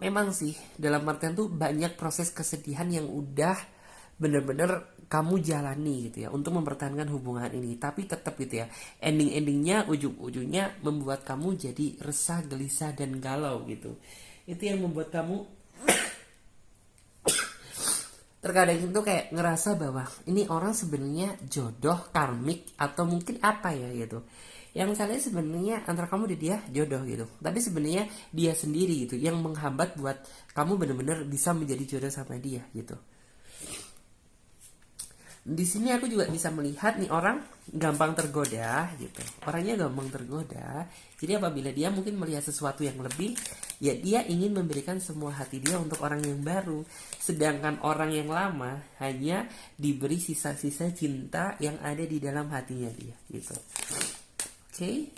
memang sih dalam artian tuh banyak proses kesedihan yang udah bener-bener kamu jalani gitu ya untuk mempertahankan hubungan ini, tapi tetap gitu ya ending-endingnya ujung-ujungnya membuat kamu jadi resah, gelisah, dan galau gitu. Itu yang membuat kamu terkadang itu kayak ngerasa bahwa ini orang sebenarnya jodoh karmik atau mungkin apa ya gitu. Yang misalnya sebenarnya antara kamu dan dia jodoh gitu, tapi sebenarnya dia sendiri gitu yang menghambat buat kamu benar-benar bisa menjadi jodoh sama dia gitu. Di sini aku juga bisa melihat nih orang gampang tergoda gitu. Orangnya gampang tergoda. Jadi apabila dia mungkin melihat sesuatu yang lebih, ya dia ingin memberikan semua hati dia untuk orang yang baru. Sedangkan orang yang lama hanya diberi sisa-sisa cinta yang ada di dalam hatinya dia gitu. Oke.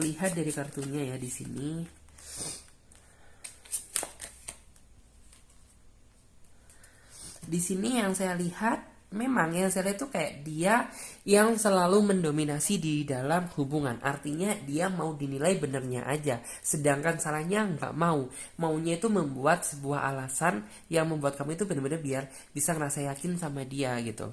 Lihat dari kartunya ya di sini. Di sini yang saya lihat, memang yang saya lihat itu kayak dia yang selalu mendominasi di dalam hubungan. Artinya dia mau dinilai benernya aja, sedangkan salahnya nggak mau. Maunya itu membuat sebuah alasan yang membuat kamu itu benar-benar biar bisa ngerasa yakin sama dia gitu.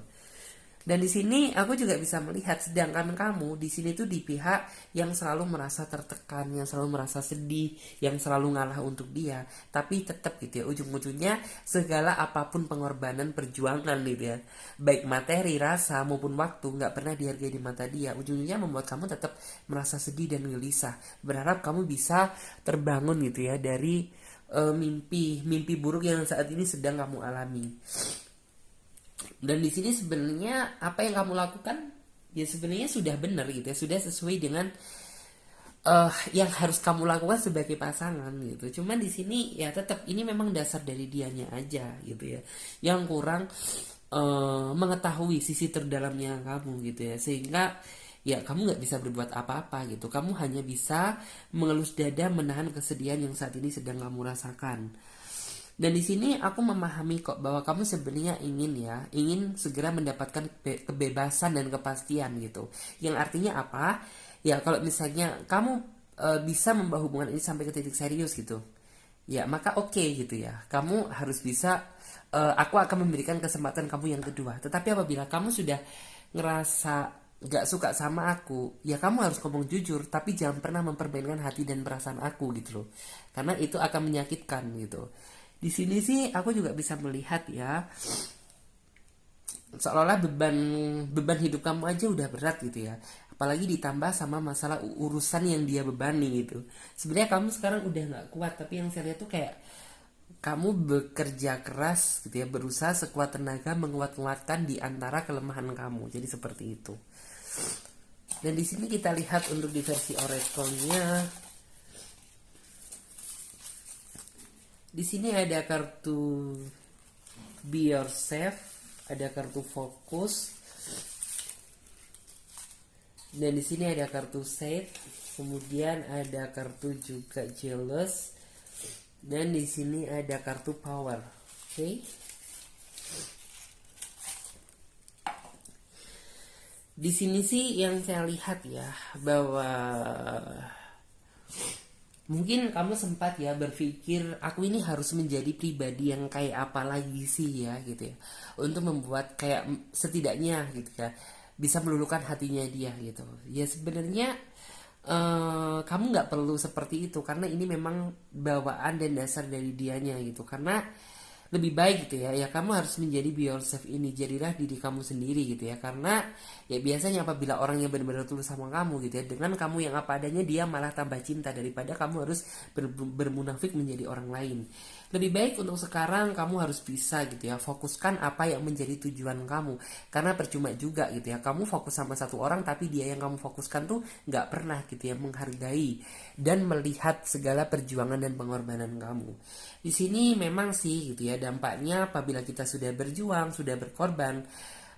Dan di sini aku juga bisa melihat, sedangkan kamu di sini tuh di pihak yang selalu merasa tertekan, yang selalu merasa sedih, yang selalu ngalah untuk dia. Tapi tetap gitu ya, ujung-ujungnya segala apapun pengorbanan perjuangan gitu ya, baik materi, rasa maupun waktu nggak pernah dihargai di mata dia. Ujung-ujungnya membuat kamu tetap merasa sedih dan gelisah. Berharap kamu bisa terbangun gitu ya dari mimpi buruk yang saat ini sedang kamu alami. Dan di sini sebenarnya apa yang kamu lakukan ya sebenarnya sudah benar gitu ya, sudah sesuai dengan yang harus kamu lakukan sebagai pasangan gitu. Cuman di sini ya tetap ini memang dasar dari dianya aja gitu ya, yang kurang mengetahui sisi terdalamnya kamu gitu ya, sehingga ya kamu nggak bisa berbuat apa-apa gitu. Kamu hanya bisa mengelus dada menahan kesedihan yang saat ini sedang kamu rasakan. Dan di sini aku memahami kok bahwa kamu sebenarnya ingin segera mendapatkan kebebasan dan kepastian gitu. Yang artinya apa? Ya kalau misalnya kamu bisa membawa hubungan ini sampai ke titik serius gitu, ya maka oke gitu ya. Kamu harus bisa, aku akan memberikan kesempatan kamu yang kedua. Tetapi apabila kamu sudah ngerasa gak suka sama aku, ya kamu harus ngomong jujur, tapi jangan pernah mempermainkan hati dan perasaan aku gitu loh. Karena itu akan menyakitkan gitu. Di sini sih aku juga bisa melihat ya, seolah-olah beban hidup kamu aja udah berat gitu ya. Apalagi ditambah sama masalah urusan yang dia bebani gitu. Sebenarnya kamu sekarang udah nggak kuat, tapi yang saya lihat tuh kayak kamu bekerja keras gitu ya, berusaha sekuat tenaga menguat-nguatkan di antara kelemahan kamu. Jadi seperti itu. Dan di sini kita lihat untuk di versi oracle-nya. Di sini ada kartu Be Yourself, ada kartu Fokus, dan di sini ada kartu Save, kemudian ada kartu juga Jealous, dan di sini ada kartu Power. Oke. Di sini sih yang saya lihat ya, bahwa mungkin kamu sempat ya berpikir aku ini harus menjadi pribadi yang kayak apa lagi sih ya gitu ya, untuk membuat kayak setidaknya gitu ya bisa meluluhkan hatinya dia gitu ya. Sebenarnya kamu nggak perlu seperti itu, karena ini memang bawaan dan dasar dari dianya gitu. Karena lebih baik gitu ya kamu harus menjadi be yourself ini, jadilah diri kamu sendiri gitu ya. Karena ya biasanya apabila orang yang benar-benar tulus sama kamu gitu ya, dengan kamu yang apa adanya, dia malah tambah cinta daripada kamu harus bermunafik menjadi orang lain. Lebih baik untuk sekarang kamu harus bisa gitu ya fokuskan apa yang menjadi tujuan kamu. Karena percuma juga gitu ya kamu fokus sama satu orang tapi dia yang kamu fokuskan tuh nggak pernah gitu ya menghargai dan melihat segala perjuangan dan pengorbanan kamu. Di sini memang sih gitu ya dampaknya apabila kita sudah berjuang, sudah berkorban,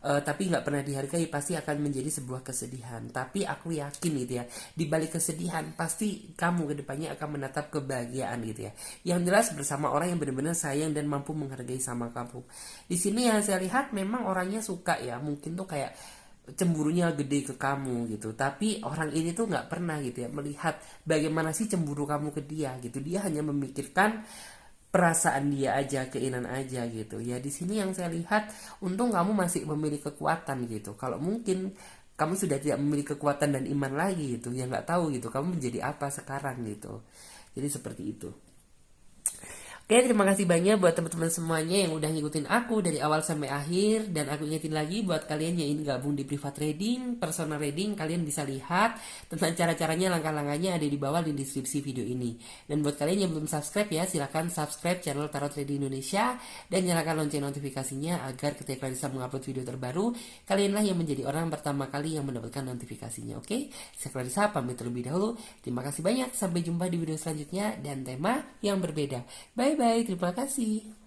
tapi nggak pernah dihargai, pasti akan menjadi sebuah kesedihan. Tapi aku yakin gitu ya, di balik kesedihan pasti kamu kedepannya akan menatap kebahagiaan gitu ya. Yang jelas bersama orang yang benar-benar sayang dan mampu menghargai sama kamu. Di sini yang saya lihat memang orangnya suka ya, mungkin tuh kayak cemburunya gede ke kamu gitu, tapi orang ini tuh nggak pernah gitu ya melihat bagaimana sih cemburu kamu ke dia gitu. Dia hanya memikirkan perasaan dia aja, keinginan aja gitu ya. Di sini yang saya lihat, untung kamu masih memiliki kekuatan gitu. Kalau mungkin kamu sudah tidak memiliki kekuatan dan iman lagi gitu, ya nggak tahu gitu kamu menjadi apa sekarang gitu. Jadi seperti itu. Oke, terima kasih banyak buat teman-teman semuanya yang udah ngikutin aku dari awal sampai akhir. Dan aku ingetin lagi buat kalian yang ingin gabung di private trading, personal trading, kalian bisa lihat tentang cara-caranya, langkah-langkahnya ada di bawah di deskripsi video ini. Dan buat kalian yang belum subscribe ya, silahkan subscribe channel Tarot Trading Indonesia dan nyalakan lonceng notifikasinya agar ketika bisa mengupload video terbaru, kalianlah yang menjadi orang pertama kali yang mendapatkan notifikasinya. Oke, saya Clarissa pamit terlebih dahulu. Terima kasih banyak, sampai jumpa di video selanjutnya dan tema yang berbeda. Bye bye, terima kasih.